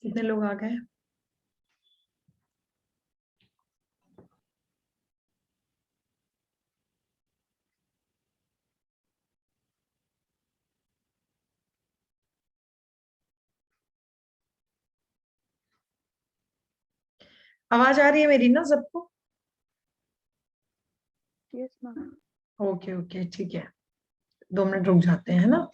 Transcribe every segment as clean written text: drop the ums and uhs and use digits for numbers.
कितने लोग आ गए? आवाज आ रही है मेरी ना सबको? Yes ma'am. ओके ओके ठीक है, 2 मिनट रुक जाते हैं ना।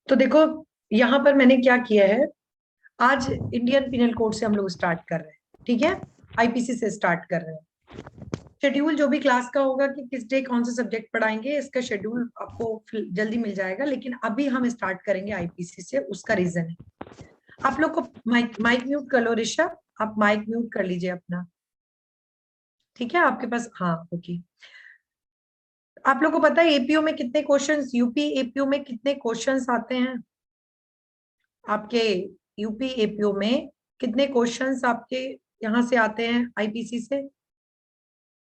तो देखो, यहाँ पर मैंने क्या किया है, आज इंडियन पिनल कोड से हम लोग स्टार्ट कर रहे हैं, ठीक है। आईपीसी से स्टार्ट कर रहे हैं। शेड्यूल जो भी क्लास का होगा कि किस डे कौन सा सब्जेक्ट पढ़ाएंगे, इसका शेड्यूल आपको जल्दी मिल जाएगा, लेकिन अभी हम स्टार्ट करेंगे आईपीसी से। उसका रीजन है, आप लोग को माइक म्यूट कर लो। ऋषभ, आप माइक म्यूट कर लीजिए अपना, ठीक है आपके पास? हाँ ओके। आप लोग को पता है एपीओ में कितने क्वेश्चंस, यूपी एपीओ में कितने क्वेश्चंस आते हैं आपके? यूपी एपीओ में कितने क्वेश्चंस आपके यहाँ से आते हैं आईपीसी से?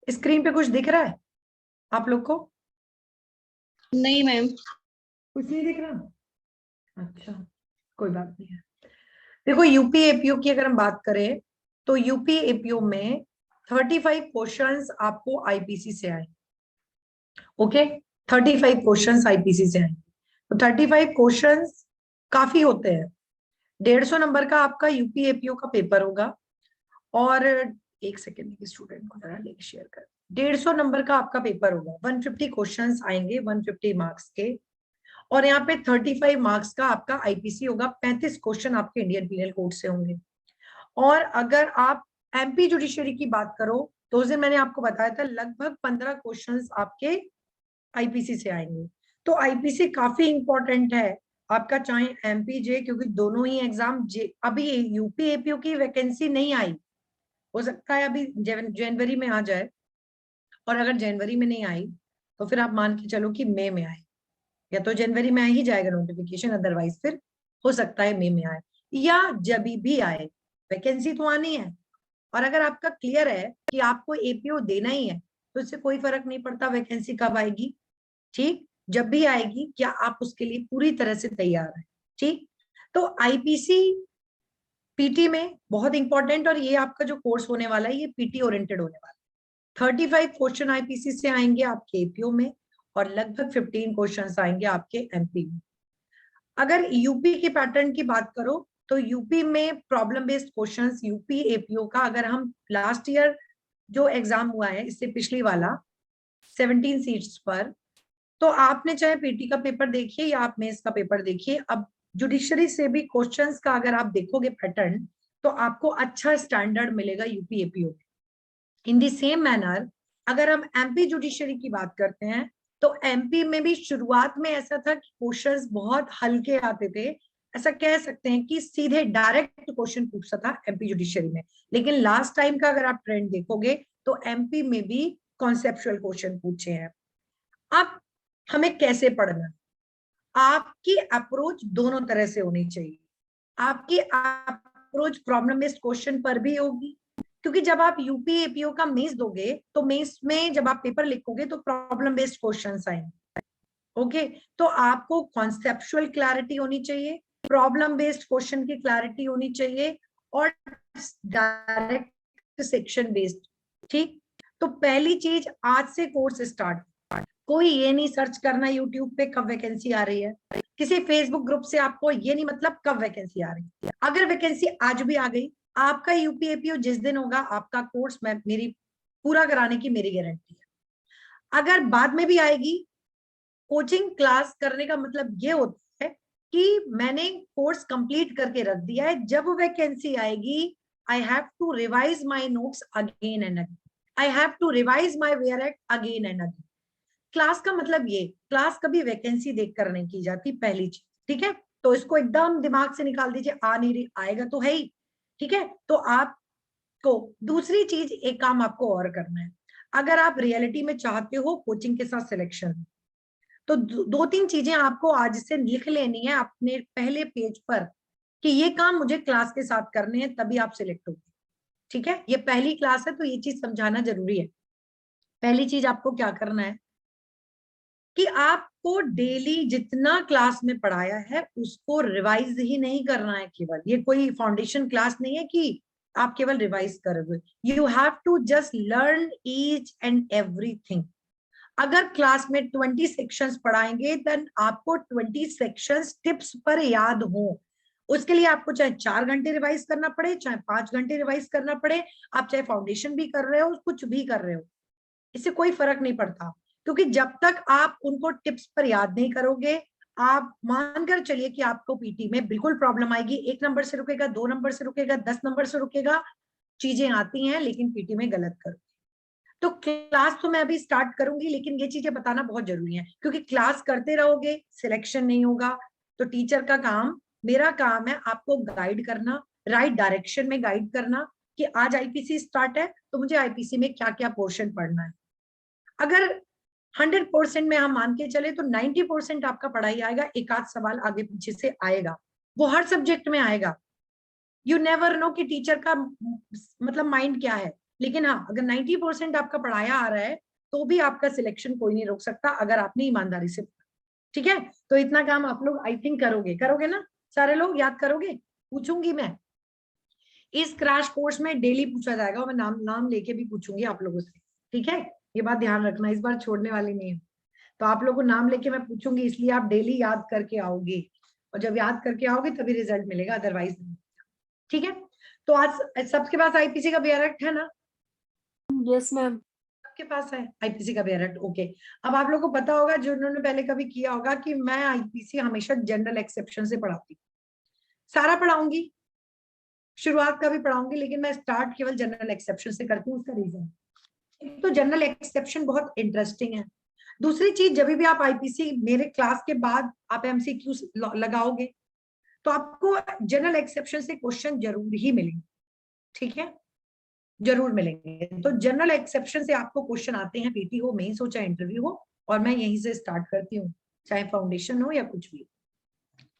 स्क्रीन पे कुछ दिख रहा है आप लोग को? नहीं मैम। कुछ नहीं दिख रहा? अच्छा, कोई बात नहीं है। देखो यूपी एपीओ की अगर हम बात करें तो यूपी एपीओ में 35 क्वेश्चंस आपको आईपीसी से आए। ओके, 35 क्वेश्चंस आईपीसी से आए। तो 35 क्वेश्चंस काफी होते हैं। 150 नंबर का आपका यूपी एपीओ का पेपर होगा। और एक सेकेंड, स्टूडेंट को जरा लिंक शेयर कर। 150 नंबर का आपका पेपर होगा, 150 क्वेश्चंस आएंगे 150 मार्क्स के। और यहाँ पे 35 मार्क्स का आपका आईपीसी होगा, 35 क्वेश्चन आपके इंडियन पीनल कोड से होंगे। और अगर आप एमपी जुडिशरी की बात करो तो उस दिन मैंने आपको बताया था लगभग 15 क्वेश्चंस आपके आईपीसी से आएंगे। तो आईपीसी काफी इंपॉर्टेंट है आपका, चाहे एमपी जे, क्योंकि दोनों ही एग्जाम जे। अभी यूपी एपीओ की वैकेंसी नहीं आई, हो सकता है अभी जनवरी में आ जाए। और अगर जनवरी में नहीं आई तो फिर आप मान के चलो कि मई में आए, या तो जनवरी में आ ही जाएगा नोटिफिकेशन, अदरवाइज फिर हो सकता है मई में आए या जब भी आए, वैकेंसी तो आनी है। और अगर आपका क्लियर है कि आपको एपीओ देना ही है तो इससे कोई फर्क नहीं पड़ता वैकेंसी कब आएगी, ठीक, जब भी आएगी, क्या आप उसके लिए पूरी तरह से तैयार हैं, ठीक। तो आईपीसी पीटी में बहुत इंपॉर्टेंट, और ये आपका जो कोर्स होने वाला है ये पीटी ओरिएंटेड होने वाला है। 35 क्वेश्चन आईपीसी से आएंगे आपके एपीओ में, और लगभग 15 क्वेश्चन आएंगे आपके एमपी में। अगर यूपी के पैटर्न की बात करो तो यूपी में problem based questions, UP APO का अगर हम लास्ट ईयर जो एग्जाम हुआ है इससे पिछली वाला 17 सीट्स पर, तो आपने चाहे पीटी का पेपर देखिए या आप मेंस का पेपर देखिए, अब जुडिशरी से भी क्वेश्चंस का अगर आप देखोगे पैटर्न तो आपको अच्छा स्टैंडर्ड मिलेगा यूपी एपीओ में। इन दी सेम मैनर अगर हम एमपी जुडिशरी की बात करते हैं तो एमपी में भी शुरुआत में ऐसा था कि क्वेश्चंस बहुत हल्के आते थे, ऐसा कह सकते हैं कि सीधे डायरेक्ट क्वेश्चन पूछता था एमपी जुडिशरी में। लेकिन लास्ट टाइम का अगर आप ट्रेंड देखोगे तो एमपी में भी कॉन्सेप्चुअल क्वेश्चन पूछे हैं। अब हमें कैसे पढ़ना, आपकी अप्रोच दोनों तरह से होनी चाहिए। आपकी अप्रोच प्रॉब्लम बेस्ड क्वेश्चन पर भी होगी, क्योंकि जब आप यूपी एपीओ का मेंस दोगे तो मेंस में जब आप पेपर लिखोगे तो प्रॉब्लम बेस्ड क्वेश्चंस आएंगे। ओके, तो आपको कॉन्सेप्चुअल क्लैरिटी होनी चाहिए, प्रॉब्लम बेस्ड क्वेश्चन की क्लैरिटी होनी चाहिए, और डायरेक्ट सेक्शन बेस्ड, ठीक। तो पहली चीज, आज से कोर्स स्टार्ट। कोई ये नहीं सर्च करना यूट्यूब पे कब वैकेंसी आ रही है, किसी फेसबुक ग्रुप से आपको ये नहीं मतलब कब वैकेंसी आ रही है। अगर वैकेंसी आज भी आ गई, आपका यूपीएपीओ जिस दिन होगा आपका कोर्स मैं मेरी पूरा कराने की मेरी गारंटी है। अगर बाद में भी आएगी, कोचिंग क्लास करने का मतलब ये होता है कि मैंने कोर्स कंप्लीट करके रख दिया है, जब वैकेंसी आएगी I have to revise my notes again and again, I have to revise my bare act again and again. Class का मतलब ये, क्लास कभी वैकेंसी देख कर नहीं की जाती, पहली चीज, ठीक है। तो इसको एकदम दिमाग से निकाल दीजिए, आ नहीं रही, आएगा तो है ही, ठीक है। तो आपको दूसरी चीज, एक काम आपको और करना है। अगर आप रियलिटी में चाहते हो कोचिंग के साथ सिलेक्शन, तो दो तीन चीजें आपको आज से लिख लेनी है अपने पहले पेज पर कि ये काम मुझे क्लास के साथ करने हैं, तभी आप सिलेक्ट होंगे। ठीक है, ये पहली क्लास है तो ये चीज समझाना जरूरी है। पहली चीज आपको क्या करना है कि आपको डेली जितना क्लास में पढ़ाया है उसको रिवाइज ही नहीं करना है केवल। ये कोई फाउंडेशन क्लास नहीं है कि आप केवल रिवाइज करोगे। You have to just learn each and everything. अगर क्लास में 20 सेक्शंस पढ़ाएंगे देन आपको 20 सेक्शंस टिप्स पर याद हो। उसके लिए आपको चाहे 4 घंटे रिवाइज करना पड़े, चाहे 5 घंटे रिवाइज करना पड़े, आप चाहे फाउंडेशन भी कर रहे हो, कुछ भी कर रहे हो, इससे कोई फर्क नहीं पड़ता। क्योंकि जब तक आप उनको टिप्स पर याद नहीं करोगे, आप मानकर चलिए कि आपको पीटी में बिल्कुल प्रॉब्लम आएगी। 1 नंबर से रुकेगा, 2 नंबर से रुकेगा, 10 नंबर से रुकेगा, चीजें आती हैं, लेकिन पीटी में गलत करो। तो क्लास तो मैं अभी स्टार्ट करूंगी, लेकिन ये चीजें बताना बहुत जरूरी है, क्योंकि क्लास करते रहोगे सिलेक्शन नहीं होगा। तो टीचर का काम, मेरा काम है आपको गाइड करना, राइट डायरेक्शन में गाइड करना कि आज आईपीसी स्टार्ट है तो मुझे आईपीसी में क्या क्या पोर्शन पढ़ना है। अगर 100% में हम मान के चले तो 90% आपका पढ़ाई आएगा, एक आध सवाल आगे पीछे से आएगा, वो हर सब्जेक्ट में आएगा। यू नेवर नो कि टीचर का मतलब माइंड क्या है। लेकिन हाँ, अगर 90% आपका पढ़ाया आ रहा है तो भी आपका सिलेक्शन कोई नहीं रोक सकता, अगर आपने ईमानदारी से। ठीक है, तो इतना काम आप लोग आई थिंक करोगे ना, सारे लोग याद करोगे। पूछूंगी मैं इस क्रैश कोर्स में, डेली पूछा जाएगा और मैं नाम नाम लेके भी पूछूंगी आप लोगों से। ठीक है, ये बात ध्यान रखना, इस बार छोड़ने वाली नहीं है। तो आप लोगों को नाम लेके मैं पूछूंगी, इसलिए आप डेली याद करके आओगे, और जब याद करके आओगे तभी रिजल्ट मिलेगा, अदरवाइज नहीं। ठीक है, तो आज सबके पास आईपीसी का BRECT है ना? Yes ma'am. सबके पास है आईपीसी का BRECT, ओके। अब आप लोगों को पता होगा, जो उन्होंने पहले कभी किया होगा, कि मैं आईपीसी हमेशा जनरल एक्सेप्शन से पढ़ाती हूँ। सारा पढ़ाऊंगी, शुरुआत का भी पढ़ाऊंगी, लेकिन मैं स्टार्ट केवल जनरल एक्सेप्शन से करती हूँ। उसका रीजन, एक तो जनरल एक्सेप्शन बहुत इंटरेस्टिंग है। दूसरी चीज, जब भी आप आईपीसी मेरे क्लास के बाद आप एमसीक्यू लगाओगे तो आपको जनरल एक्सेप्शन से क्वेश्चन जरूर ही मिलेंगे। ठीक है, जरूर मिलेंगे। तो जनरल एक्सेप्शन से आपको क्वेश्चन आते हैं, पीटी हो, मेंस हो, चाहे इंटरव्यू हो, और मैं यहीं से स्टार्ट करती हूँ, चाहे फाउंडेशन हो या कुछ भी।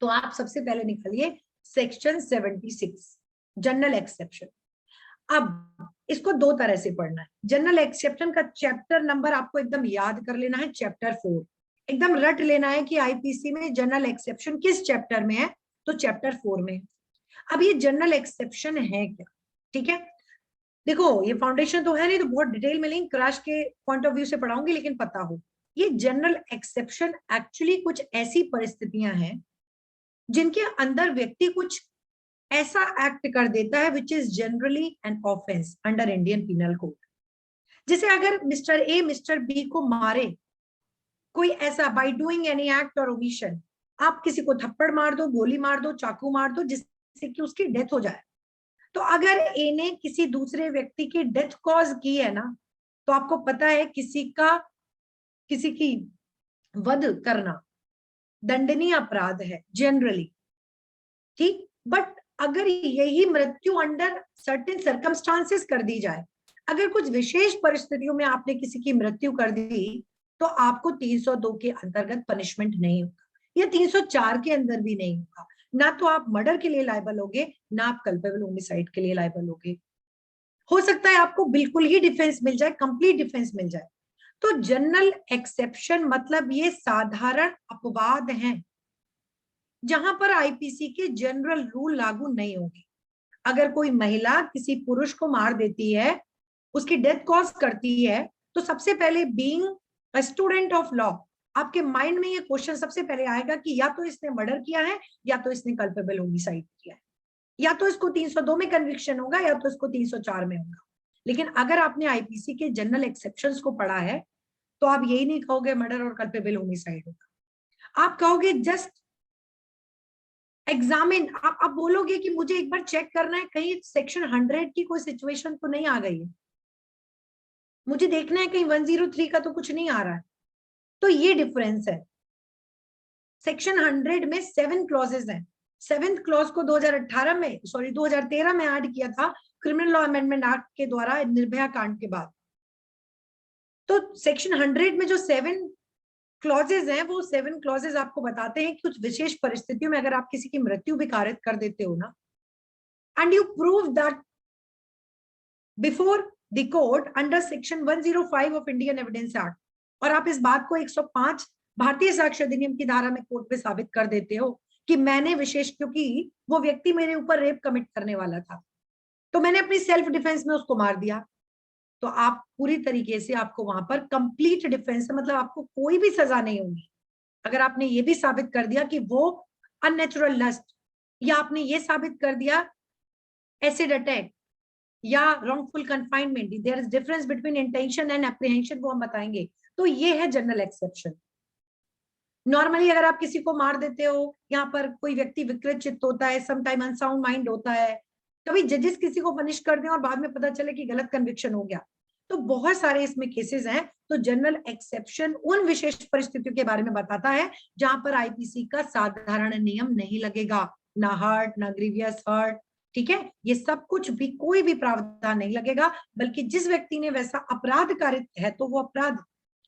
तो आप सबसे पहले निकालिए सेक्शन 76 जनरल एक्सेप्शन। अब इसको दो तरह से पढ़ना है। जनरल एक्सेप्शन का चैप्टर नंबर आपको एकदम याद कर लेना है, चैप्टर 4। एकदम रट लेना है कि आईपीसी में जनरल एक्सेप्शन किस चैप्टर में है, तो चैप्टर 4 में। अब ये जनरल एक्सेप्शन है क्या? ठीक है, देखो ये फाउंडेशन तो है नहीं, तो बहुत डिटेल में नहीं, क्रैश के पॉइंट ऑफ व्यू से पढ़ाऊंगी, लेकिन पता हो ये जनरल एक्सेप्शन एक्चुअली कुछ ऐसी परिस्थितियां हैं जिनके अंदर व्यक्ति कुछ ऐसा एक्ट कर देता है which is generally an offence under Indian Penal Code. जैसे अगर मिस्टर ए मिस्टर बी को मारे, कोई ऐसा बाय डूइंग एनी एक्ट और ओमिशन, आप किसी को थप्पड़ मार दो, गोली मार दो, चाकू मार दो, जिससे कि उसकी डेथ हो जाए, तो अगर ए ने किसी दूसरे व्यक्ति की डेथ कॉज की है ना, तो आपको पता है किसी की वध करना दंडनीय अपराध है जनरली। ठीक, बट अगर यही मृत्यु अंडर सर्टेन सर्कमस्टांसेस कर दी जाए, अगर कुछ विशेष परिस्थितियों में आपने किसी की मृत्यु कर दी, तो आपको 302 के अंतर्गत पनिशमेंट नहीं होगा, या 304 के अंदर भी नहीं होगा। ना तो आप मर्डर के लिए लायबल होगे, ना आप कल्पेबल होमिसाइड के लिए लायबल होगे। हो सकता है आपको बिल्कुल ही डिफेंस मिल जाए, कंप्लीट डिफेंस मिल जाए। तो जनरल एक्सेप्शन मतलब ये साधारण अपवाद हैं जहां पर आईपीसी के जनरल रूल लागू नहीं होंगे। अगर कोई महिला किसी पुरुष को मार देती है, उसकी डेथ कॉज करती है, तो सबसे पहले being a student of law, आपके माइंड में ये क्वेश्चन सबसे पहले आएगा कि या तो इसने मर्डर किया है, या तो इसने कल्पेबल होमिसाइड किया है, या तो इसको 302 में कन्विक्शन होगा, या तो इसको 304 में होगा। लेकिन अगर आपने आईपीसी के जनरल एक्सेप्शंस को पढ़ा है, तो आप यही नहीं कहोगे मर्डर और कल्पेबल होमिसाइड होगा, आप कहोगे जस्ट एग्जामिन। आप बोलोगे कि मुझे एक बार चेक करना है कहीं सेक्शन 100 की कोई सिचुएशन तो नहीं आ गई है, मुझे देखना है कहीं 103 का तो कुछ नहीं आ रहा है। तो ये डिफरेंस है। सेक्शन 100 में 7 क्लॉजेज हैं। 7th क्लॉज को 2013 में ऐड किया था क्रिमिनल लॉ अमेंडमेंट एक्ट के द्वारा, निर्भया कांड के बाद। तो सेक्शन 100 में जो 7 क्लॉजेज हैं, वो 7 क्लॉजेज आपको बताते हैं कि कुछ विशेष परिस्थितियों में अगर आप किसी की मृत्यु भी कारित कर देते हो ना, and you prove that before the court under section 105 of Indian evidence act, और आप इस बात को 105 भारतीय साक्ष्य अधिनियम की धारा में कोर्ट में साबित कर देते हो कि मैंने विशेष, क्योंकि वो व्यक्ति मेरे ऊपर रेप कमिट करने वाला था, तो मैंने अपनी सेल्फ डिफेंस में उसको मार दिया, तो आप पूरी तरीके से, आपको वहां पर कंप्लीट डिफेंस है, मतलब आपको कोई भी सजा नहीं होगी अगर आपने ये भी साबित कर दिया कि वो अननेचुरल लस्ट, या आपने ये साबित कर दिया एसिड अटैक या wrongful confinement, there is difference between intention and apprehension, वो हम बताएंगे। तो ये है जनरल एक्सेप्शन। नॉर्मली अगर आप किसी को मार देते हो, यहाँ पर कोई व्यक्ति विकृत चित्त होता है, समटाइम अनसाउंड माइंड होता है, कभी जजेस किसी को पनिश कर दें और बाद में पता चले कि गलत कन्विक्शन हो गया, तो बहुत सारे इसमें केसेस हैं। तो जनरल एक्सेप्शन उन विशेष परिस्थितियों के बारे में बताता है जहां पर आईपीसी का साधारण नियम नहीं लगेगा, ना हर्ट, ना ग्रीवियस हर्ट, ठीक है, ये सब कुछ भी, कोई भी प्रावधान नहीं लगेगा, बल्कि जिस व्यक्ति ने वैसा अपराध कारित है तो वो अपराध,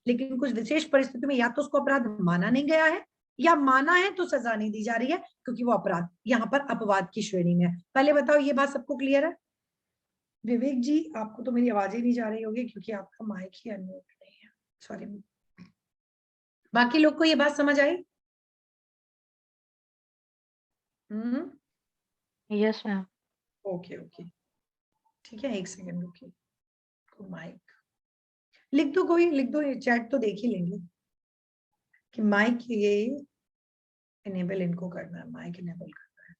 लेकिन कुछ विशेष परिस्थितियों में या तो उसको अपराध माना नहीं गया है, या माना है तो सजा नहीं दी जा रही है, क्योंकि वो अपराध यहाँ पर अपवाद की श्रेणी में है। पहले बताओ, ये बात सबको क्लियर है? विवेक जी, आपको तो मेरी आवाज ही नहीं जा रही होगी क्योंकि आपका माइक ही अनम्यूट नहीं है, सॉरी। बाकी लोग को ये बात समझ आई? Yes ma'am. ओके ओके, ठीक है, एक सेकंड रुकिए। माइक लिख दो, कोई लिख दो, ये चैट तो देख ही लेंगे कि माइक ये इनेबल इनको करना है, माइक इनेबल करना है।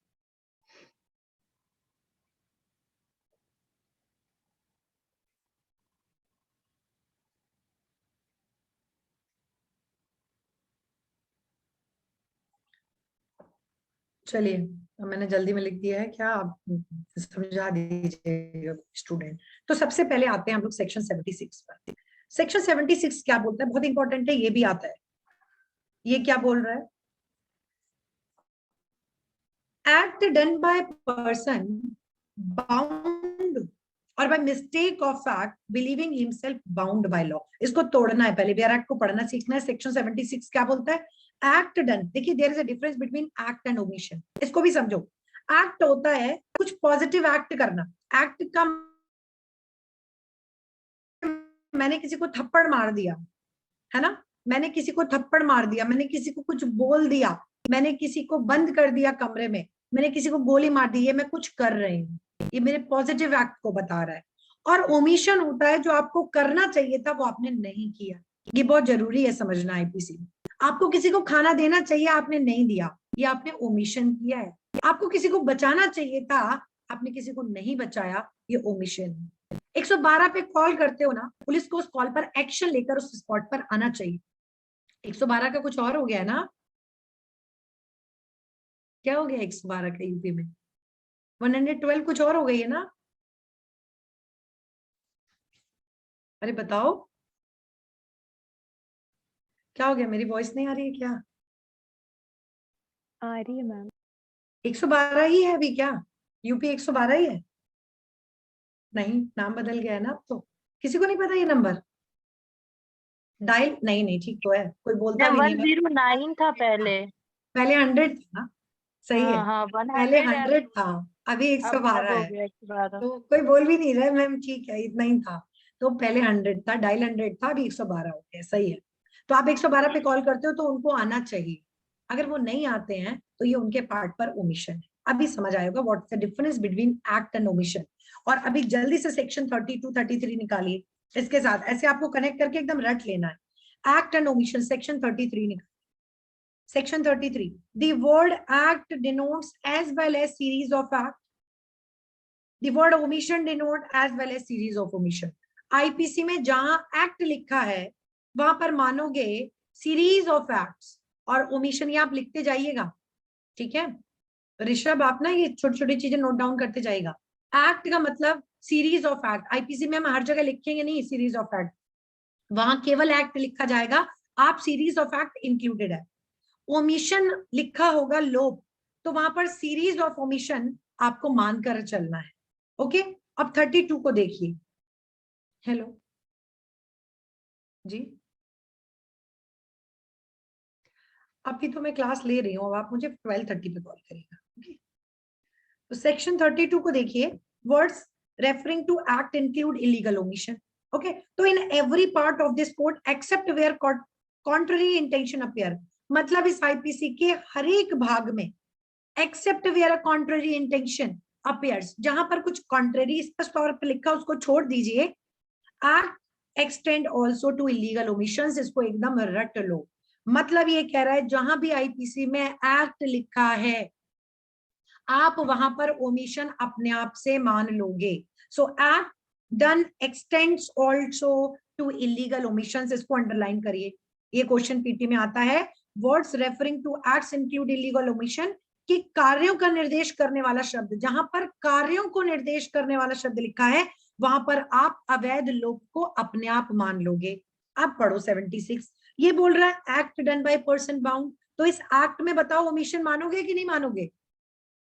चलिए, मैंने जल्दी में लिख दिया है, क्या आप समझा दीजिएगा स्टूडेंट। तो सबसे पहले आते हैं हम लोग सेक्शन 76 पर। सेक्शन 76 क्या बोलता है, बहुत इंपॉर्टेंट है, ये भी आता है। ये क्या बोल रहा है? Act done by person bound or by mistake of fact believing himself bound by law. इसको तोड़ना है, पहले बियर एक्ट को पढ़ना सीखना है। सेक्शन 76 क्या बोलता है? एक्ट डन, देखिए there is a difference between act and omission, इसको भी समझो। एक्ट होता है कुछ पॉजिटिव एक्ट करना, एक्ट का मैंने किसी को थप्पड़ मार दिया, है ना, मैंने किसी को थप्पड़ मार दिया, मैंने किसी को कुछ बोल दिया, मैंने किसी को बंद कर दिया कमरे में, मैंने किसी को गोली मार दी, ये मैं कुछ कर रही हूँ, ये मेरे पॉजिटिव एक्ट को बता रहा है। और ओमिशन होता है जो आपको करना चाहिए था वो आपने नहीं किया, ये बहुत जरूरी है समझना आईपीसी में। आपको किसी को खाना देना चाहिए, आपने नहीं दिया, ये आपने ओमिशन किया है। आपको किसी को बचाना चाहिए था, आपने किसी को नहीं बचाया, ये ओमिशन है। 112 पे कॉल करते हो ना, पुलिस को उस कॉल पर एक्शन लेकर उस स्पॉट पर आना चाहिए। 112 का कुछ और हो गया है ना, क्या हो गया 112 का यूपी में? 112 कुछ और हो गई है ना? अरे बताओ, क्या हो गया, मेरी वॉइस नहीं आ रही है क्या? आ रही है मैम। 112 ही है अभी क्या? यूपी 112 ही है? नहीं, नाम बदल गया है ना अब तो। किसी को नहीं पता ये नंबर? डायल नहीं, नहीं ठीक तो है, कोई बोलता भी नहीं है। 109 था पहले। पहले 100 था ना, सही है, हाँ हाँ, पहले 100 है। 100 था, अभी अब 112 हो है। गया 112। तो कोई बोल भी नहीं रहा मैम, ठीक है, इतना ही था। तो पहले 100 था, डायल 100 था, अभी 112 हो गया, सही है। तो आप 112 पे कॉल करते हो तो उनको आना चाहिए, अगर वो नहीं आते हैं तो ये उनके पार्ट पर ओमिशन है। अभी समझ आएगा what is the difference between act and omission. और अभी जल्दी से सेक्शन 32 33 निकालिए, इसके साथ ऐसे आपको कनेक्ट करके एकदम रट लेना है। एक्ट एंड ओमिशन, सेक्शन 33 निकालिए। Section 33. The word act denotes as well as series of act. The word omission denote as well as series of omission. IPC में जहां एक्ट लिखा है वहां पर मानोगे सीरीज ऑफ एक्ट्स, और ओमिशन ये आप लिखते जाइएगा, ठीक है ऋषभ, आप ना ये छोटी छोटी चीजें नोट डाउन करते जाइएगा। एक्ट का मतलब सीरीज ऑफ एक्ट, आईपीसी में हम हर जगह लिखेंगे नहीं सीरीज ऑफ एक्ट, वहां केवल एक्ट लिखा जाएगा, आप सीरीज ऑफ एक्ट इंक्लूडेड है। ओमिशन लिखा होगा लोप, तो वहां पर सीरीज ऑफ ओमिशन आपको मानकर चलना है। ओके, अब 32 को देखिए। हेलो जी, अभी तो मैं क्लास ले रही हूँ, अब आप मुझे 12:30 पे कॉल करेगा। ओके, तो सेक्शन 32 को देखिए, words referring to act include illegal omission. Okay, तो in every part of this code except where contrary intention appear, मतलब इस आईपीसी के हर एक भाग में except where a contrary intention appears, जहां पर कुछ कॉन्ट्ररी स्पष्ट तौर पर लिखा उसको छोड़ दीजिए। Act extend also to illegal omissions, इसको एकदम रट लो। मतलब ये कह रहा है जहां भी आईपीसी में एक्ट लिखा है आप वहां पर ओमिशन अपने आप से मान लोगे। So act done extends also to illegal omissions, इसको अंडरलाइन करिए, ये क्वेश्चन पीटी में आता है। Words referring to acts include illegal omission, कि कार्यों का निर्देश करने वाला शब्द, जहां पर कार्यों को निर्देश करने वाला शब्द लिखा है वहां पर आप अवैध लोप को अपने आप मान लोगे। अब पढ़ो 76, ये बोल रहा है act done by person bound, तो इस एक्ट में बताओ ओमिशन मानोगे कि नहीं मानोगे।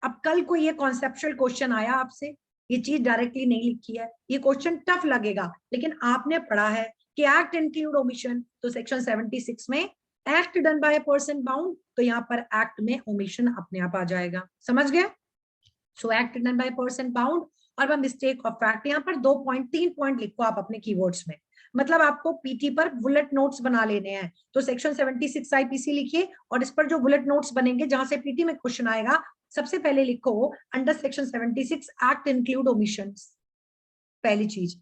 अब कल को ये कॉन्सेप्चुअल क्वेश्चन आया आपसे, ये चीज डायरेक्टली नहीं लिखी है, ये क्वेश्चन टफ लगेगा, लेकिन आपने पढ़ा है कि एक्ट इंक्लूड ओमिशन, तो सेक्शन 76 में act done by a person bound, तो यहाँ पर एक्ट में ओमिशन अपने आप आ जाएगा। समझ गए? So act done by person bound or mistake of fact, यहाँ पर 3 पॉइंट लिखो आप अपने कीवर्ड्स में, मतलब आपको पीटी पर बुलेट नोट्स बना लेने हैं। तो सेक्शन 76 आईपीसी लिखिए और इस पर जो बुलेट नोट्स बनेंगे जहां से पीटी में क्वेश्चन आएगा, सबसे पहले लिखो under section 76 act include omissions. पहली चीज,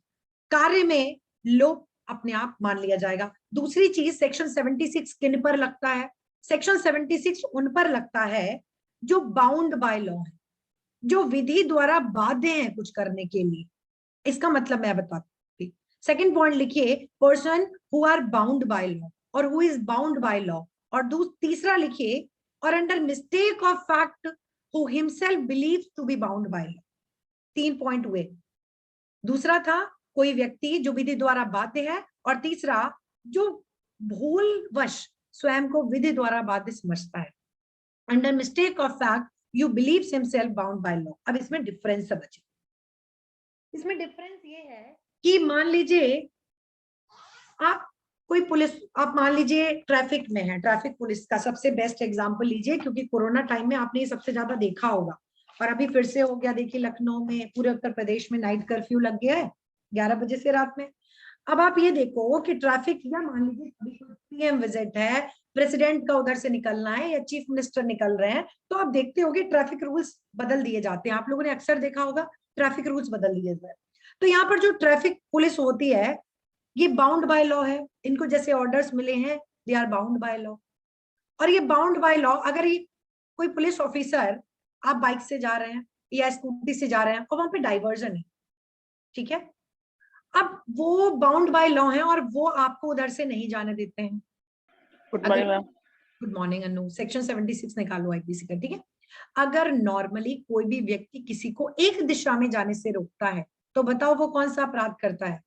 कार्य में लोप अपने आप मान लिया जाएगा। दूसरी चीज, सेक्शन 76 किन पर लगता है? सेक्शन 76 उन पर लगता है जो बाउंड बाय लॉ है, जो विधि द्वारा बाध्य है कुछ करने के लिए। इसका मतलब मैं बताती हूँ। सेकेंड पॉइंट लिखिए, person who are bound by law or who is bound by law, और तीसरा लिखिए और under mistake of fact who himself believes to be bound by law. 3 point हुए। दूसरा था कोई व्यक्ति जो विधि द्वारा बाध्य है, और तीसरा जो भूलवश स्वयं को विधि द्वारा बाध्य समझता है। Under mistake of fact you believes himself bound by law. अब इसमें डिफरेंस समझिए। इसमें डिफरेंस ये है कि मान लीजिए आप कोई पुलिस, आप मान लीजिए ट्रैफिक में है, ट्रैफिक पुलिस का सबसे बेस्ट एग्जांपल लीजिए, क्योंकि कोरोना टाइम में आपने ये सबसे ज्यादा देखा होगा, और अभी फिर से हो गया। देखिए लखनऊ में, पूरे उत्तर प्रदेश में नाइट कर्फ्यू लग गया है 11 बजे से रात में। अब आप ये देखो कि ट्रैफिक, या मान लीजिए कभी पीएम विजिट है, प्रेसिडेंट का उधर से निकलना है या चीफ मिनिस्टर निकल रहे हैं, तो आप देखते होगे ट्रैफिक रूल्स बदल दिए जाते हैं। आप लोगों ने अक्सर देखा होगा ट्रैफिक रूल्स बदल दिए जाते हैं। तो यहाँ पर जो ट्रैफिक पुलिस होती है ये बाउंड बाय लॉ है, इनको जैसे ऑर्डर्स मिले हैं they are bound by law. और ये बाउंड बाय लॉ, अगर ये कोई पुलिस ऑफिसर, आप बाइक से जा रहे हैं या स्कूटी से जा रहे हैं और वहां पे डाइवर्जन है, ठीक है, अब वो बाउंड बाय लॉ है और वो आपको उधर से नहीं जाने देते हैं। Good morning ma'am. Good morning Anu, section 76 निकालो आईपीसी का, ठीक है। अगर नॉर्मली कोई भी व्यक्ति किसी को एक दिशा में जाने से रोकता है तो बताओ वो कौन सा अपराध करता है?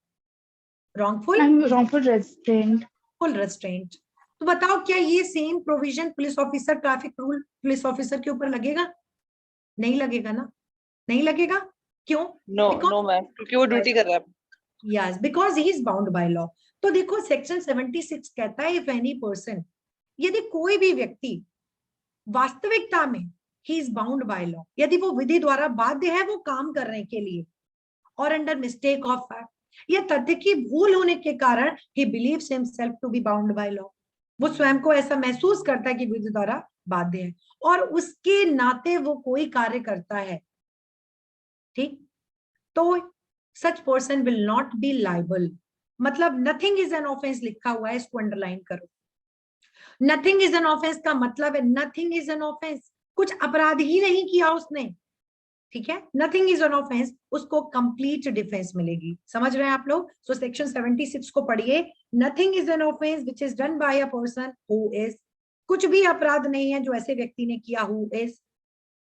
Wrongful restaurant. Full restaurant. तो बताओ क्या ये same provision police officer, traffic rule police officer के ऊपर लगेगा? नहीं लगेगा ना, नहीं लगेगा। क्यों? नो नो मैम, क्योंकि वो ड्यूटी कर रहा है। Yes, because he is bound by law. तो देखो सेक्शन 76 कहता है इफ एनी पर्सन, यदि कोई भी व्यक्ति वास्तविकता में he is bound by law, यदि वो विधि द्वारा बाध्य है वो काम करने के लिए, और अंडर मिस्टेक ऑफ फैक्ट, या तथ्य की भूल होने के कारण he believes himself to be bound by law, वो स्वयं को ऐसा महसूस करता है कि विधि द्वारा बाध्य है और उसके नाते वो कोई कार्य करता है, ठीक, तो such person will not be liable. मतलब नथिंग इज एन ऑफेंस लिखा हुआ है, इसको अंडरलाइन करो। नथिंग इज एन ऑफेंस का मतलब है नथिंग इज एन ऑफेंस, कुछ अपराध ही नहीं किया उसने, ठीक है। नथिंग इज एन ऑफेंस, उसको कंप्लीट डिफेंस मिलेगी। समझ रहे हैं आप लोग? सो सेक्शन 76 को पढ़िए। Nothing is an offence which is done by a person who is, कुछ भी अपराध नहीं है जो ऐसे व्यक्ति ने किया, हु इज,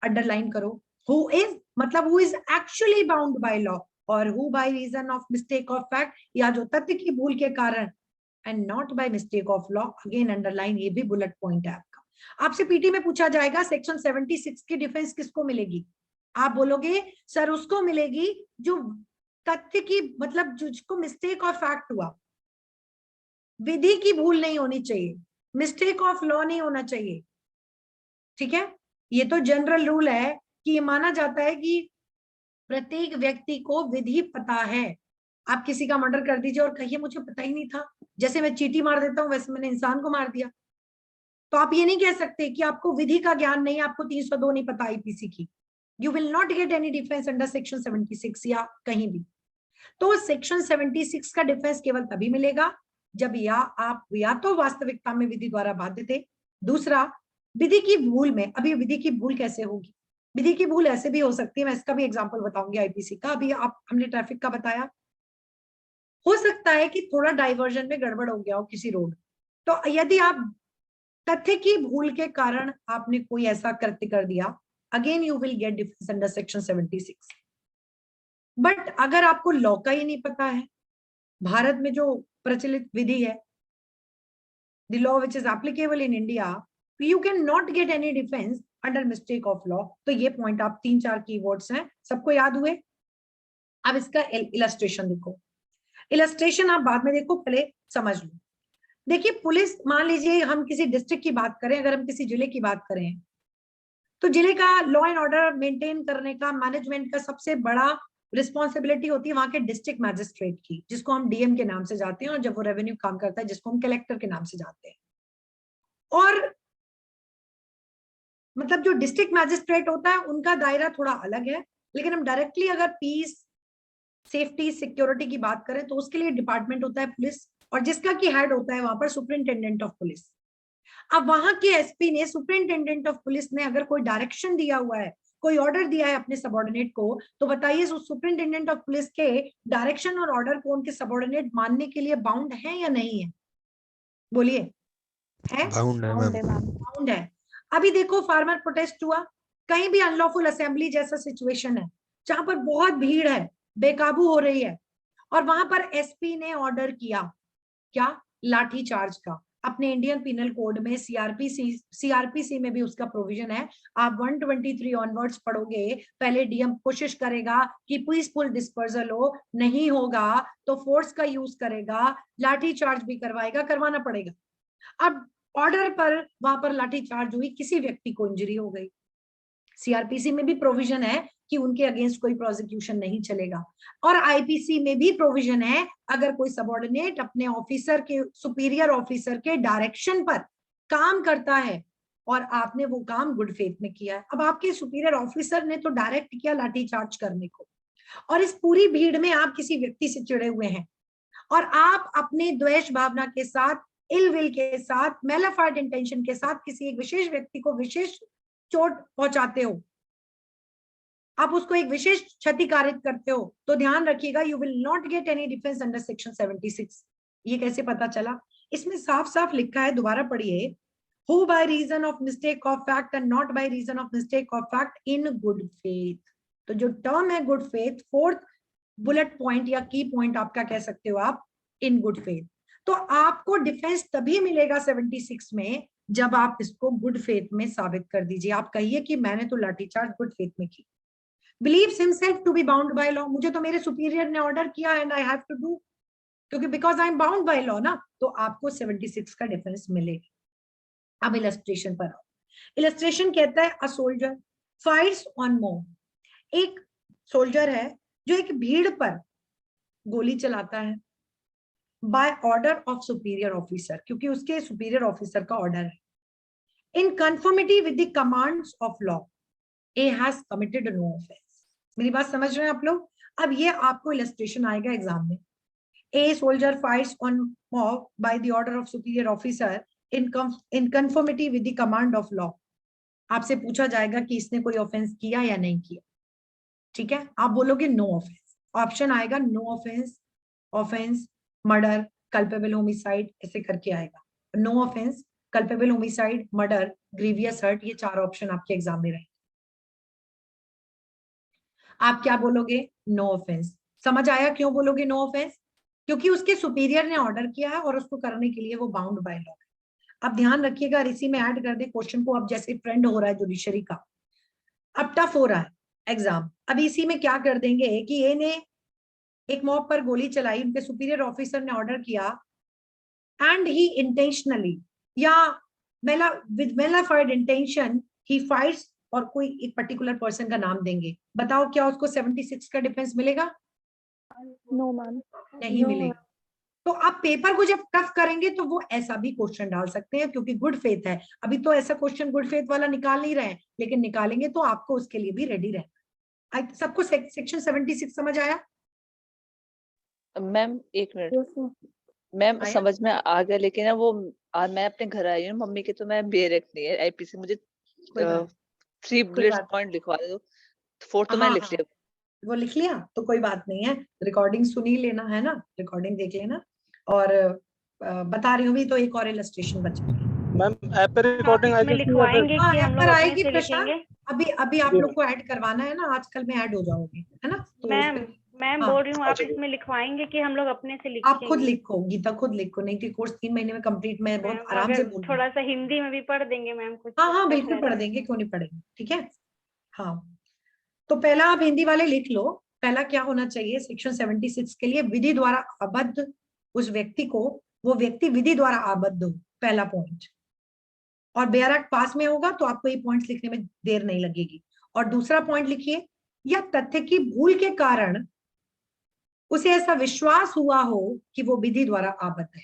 अंडरलाइन करो। हु इज मतलब who is actually bound by law, or who by reason of mistake of fact, या जो तथ्य की भूल के कारण, and not by mistake of law, again underline, ये भी बुलेट पॉइंट है आपका। आपसे पीटी में पूछा जाएगा सेक्शन 76 की डिफेंस किसको मिलेगी? आप बोलोगे सर उसको मिलेगी जो तथ्य की, मतलब जिसको मिस्टेक ऑफ फैक्ट हुआ, विधि की भूल नहीं होनी चाहिए, मिस्टेक ऑफ लॉ नहीं होना चाहिए, ठीक है, ये तो जनरल रूल है कि ये माना जाता है कि प्रत्येक व्यक्ति को विधि पता है। आप किसी का मर्डर कर दीजिए और कहिए मुझे पता ही नहीं था, जैसे मैं चींटी मार देता हूं वैसे मैंने इंसान को मार दिया, तो आप ये नहीं कह सकते कि आपको विधि का ज्ञान नहीं, आपको 302 नहीं पता आईपीसी की। You will not get any defence under section 76 या कहीं भी। तो सेक्शन 76 का डिफेंस केवल तभी मिलेगा जब या तो वास्तविकता में विधि द्वारा बाध्य थे, दूसरा विधि की भूल में। अभी विधि की भूल कैसे होगी? विधि की भूल ऐसे भी हो सकती है, मैं इसका भी एग्जांपल बताऊंगी आईपीसी का। अभी हमने ट्रैफिक का बताया, हो सकता है कि थोड़ा डाइवर्जन में गड़बड़ हो गया हो किसी रोड, तो यदि आप तथ्य की भूल के कारण आपने कोई ऐसा कृत्य कर दिया, again you will get defence under section 76। But अगर आपको लॉ का ही नहीं पता है, भारत में जो प्रचलित विधि है, the law which is applicable in India, you can not get any defence under mistake of law. तो ये पॉइंट आप 3-4 कीवर्ड्स हैं, सबको याद हुए? अब इसका इलस्ट्रेशन देखो। इलस्ट्रेशन आप बाद में देखो, पहले समझ लो। देखिए पुलिस, मान लीजिए हम किसी डिस्ट्रिक्ट की बात करें, अगर हम किसी जिले की बात करें, तो जिले का लॉ एंड ऑर्डर मेंटेन करने का, मैनेजमेंट का सबसे बड़ा रिस्पॉन्सिबिलिटी होती है वहां के डिस्ट्रिक्ट मैजिस्ट्रेट की, जिसको हम डीएम के नाम से जाते हैं, और जब वो रेवेन्यू काम करता है जिसको हम कलेक्टर के नाम से जाते हैं। और मतलब जो डिस्ट्रिक्ट मैजिस्ट्रेट होता है उनका दायरा थोड़ा अलग है, लेकिन हम डायरेक्टली अगर पीस, सेफ्टी, सिक्योरिटी की बात करें तो उसके लिए डिपार्टमेंट होता है पुलिस, और जिसका की हेड होता है वहां पर सुपरिंटेंडेंट ऑफ पुलिस। अब वहां के एसपी ने, सुपरिंटेंडेंट ऑफ पुलिस ने अगर कोई डायरेक्शन दिया हुआ है, कोई ऑर्डर दिया है अपने सबऑर्डिनेट को, तो बताइए सुपरिंटेंडेंट ऑफ पुलिस के डायरेक्शन और ऑर्डर को उनके सबऑर्डिनेट मानने के लिए बाउंड है या नहीं है? बोलिए, है? बाउंड है मैम। बाउंड है। अभी देखो फार्मर प्रोटेस्ट हुआ, कहीं भी अनलॉफुल असेंबली जैसा सिचुएशन है जहां पर बहुत भीड़ है, बेकाबू हो रही है, और वहां पर एसपी ने ऑर्डर किया क्या? लाठी चार्ज का। अपने इंडियन पिनल कोड में सीआरपीसी में भी उसका प्रोविजन है। आप 123 ऑनवर्ड्स पढ़ोगे, पहले डीएम कोशिश करेगा कि पीसफुल डिस्पर्सल हो, नहीं होगा तो फोर्स का यूज करेगा, लाठी चार्ज भी करवाएगा, करवाना पड़ेगा। अब ऑर्डर पर वहां पर लाठी चार्ज हुई, किसी व्यक्ति को इंजरी हो गई, सीआरपीसी में भी प्रोविजन है कि उनके अगेंस्ट कोई प्रोसिक्यूशन नहीं चलेगा, और आईपीसी में भी प्रोविजन है अगर कोई सबऑर्डिनेट अपने ऑफिसर के, सुपीरियर ऑफिसर के डायरेक्शन पर काम करता है और आपने वो काम गुड फेथ में किया है। अब आपके सुपीरियर ऑफिसर ने तो डायरेक्ट किया लाठी चार्ज करने को, और इस पूरी भीड़ में आप किसी व्यक्ति से चिड़े हुए हैं, और आप अपने द्वेष भावना के साथ, इल विल के साथ, मेलाफाइड इंटेंशन के साथ किसी एक विशेष व्यक्ति को विशेष चोट पहुंचाते हो, आप उसको एक विशेष क्षति कारित करते हो, तो ध्यान रखिएगा you will not get any defence under section 76। ये कैसे पता चला? इसमें साफ साफ लिखा है, दोबारा पढ़िए, who by reason of mistake of fact and not by reason of mistake of fact in good faith. तो जो टर्म है good faith, fourth bullet point या की पॉइंट आपका कह सकते हो आप, इन गुड फेथ। तो आपको डिफेंस तभी मिलेगा 76 में जब आप इसको गुड फेथ में साबित कर दीजिए। आप कहिए कि मैंने तो लाठीचार्ज गुड फेथ में की, believes himself to be bound by law, मुझे तो मेरे सुपीरियर ने ऑर्डर किया and I have to do, क्योंकि because I am bound by law ना, तो आपको 76 का डिफरेंस मिलेगा। अब इलस्ट्रेशन पर आओ। इलस्ट्रेशन कहता है a soldier fires on mob. एक सोल्जर है जो एक भीड़ पर गोली चलाता है by order of superior officer, क्योंकि उसके सुपीरियर ऑफिसर का ऑर्डर है, in conformity with the commands of law, A has committed no offence. मेरी बात समझ रहे हैं आप लोग? अब ये आपको इलस्ट्रेशन आएगा एग्जाम में। A soldier fires on mob by the order of superior officer in conformity with the command of law. आपसे पूछा जाएगा कि इसने कोई ऑफेंस किया या नहीं किया, ठीक है? आप बोलोगे नो ऑफेंस, ऑप्शन आएगा no offence, offence, murder, culpable homicide, ऐसे करके आएगा। No offence, culpable homicide, murder, grievous hurt, ये 4 ऑप्शन आपके एग्जाम में रहेंगे। आप क्या बोलोगे? No offence. समझ आया क्यों बोलोगे नो ऑफेंस? क्योंकि उसके सुपीरियर ने ऑर्डर किया है और उसको करने के लिए वो बाउंड बाय लॉ है। अब ध्यान रखिएगा, इसी में ऐड कर दे क्वेश्चन को, अब जैसे ट्रेंड हो रहा है जुडिशरी का, अब टफ हो रहा है एग्जाम, अब इसी में क्या कर देंगे कि ए ने एक मॉब पर गोली चलाई, उनके सुपीरियर ऑफिसर ने ऑर्डर किया, एंड ही इंटेंशनली या with mala fide intention he fights, और कोई एक पर्टिकुलर पर्सन का नाम देंगे, बताओ क्या उसको 76 का डिफेंस मिलेगा? No ma'am. नहीं मिलेगा। तो आप पेपर को जब टफ करेंगे तो वो ऐसा भी क्वेश्चन डाल सकते हैं, क्योंकि गुड फेथ है। अभी तो ऐसा क्वेश्चन गुड फेथ वाला निकाल नहीं रहे हैं, लेकिन निकालेंगे तो आपको उसके लिए भी रेडी रहना। सबको सेक्शन 76 समझ आया? मैम एक मिनट, यस मैम आया? समझ में आ गया, लेकिन ना वो आज मैं अपने घर आई हूँ मम्मी के, तो मैं बेरेक नहीं है आईपीसी, मुझे कोई बात 3 कोई बुलेट बात पॉइंट लिखवा दो। 4 तो हाँ मैंने लिख हाँ, लिया। वो लिख लिया तो कोई बात नहीं है, रिकॉर्डिंग सुन ही लेना है ना, रिकॉर्डिंग देख लेना। और बता रही हूँ भी, तो एक और इलस्ट्रेशन बचा है। मैम ऐप पे रिकॉर्डिंग आई में थी या फिर लिखवाएंगे हाँ, कि ऐप हम पर लोग अपने आएगी से प्रशांत। लिखेंगे। अभी आप जी लोग को ऐड करवाना है ना, आजकल में ऐड हो जाओगे, है ना? तो मैम फिर मैम हाँ, बोल रही हूँ, आप अच्छा इसमें लिखवाएंगे कि हम लोग अपने से आप खुद लिखेंगे। लिखो गीता, खुद लिखो, नहीं तो कोर्स 3 महीने में कंप्लीट, मैं बहुत मैम आराम से अगर बोल रही हूँ। थोड़ा सा हिंदी में भी पढ़ देंगे मैम, कुछ हाँ तो हाँ, टफ बिल्कुल पढ़ रहता है। देंगे, क्यों नहीं पढ़ेंगे, ठीक है। हाँ, तो पहला आप हिंदी वाले लिख लो। पहला क्या होना चाहिए सेक्शन 76 के लिए? विधि द्वारा आबद्ध उस व्यक्ति को, वो व्यक्ति विधि द्वारा आबद्ध हो, पहला पॉइंट। और बेयर एक्ट पास में होगा तो आपको ये पॉइंट्स लिखने में देर नहीं लगेगी। और दूसरा पॉइंट लिखिए, या तथ्य की भूल के कारण उसे ऐसा विश्वास हुआ हो कि वो विधि द्वारा आबद्ध है।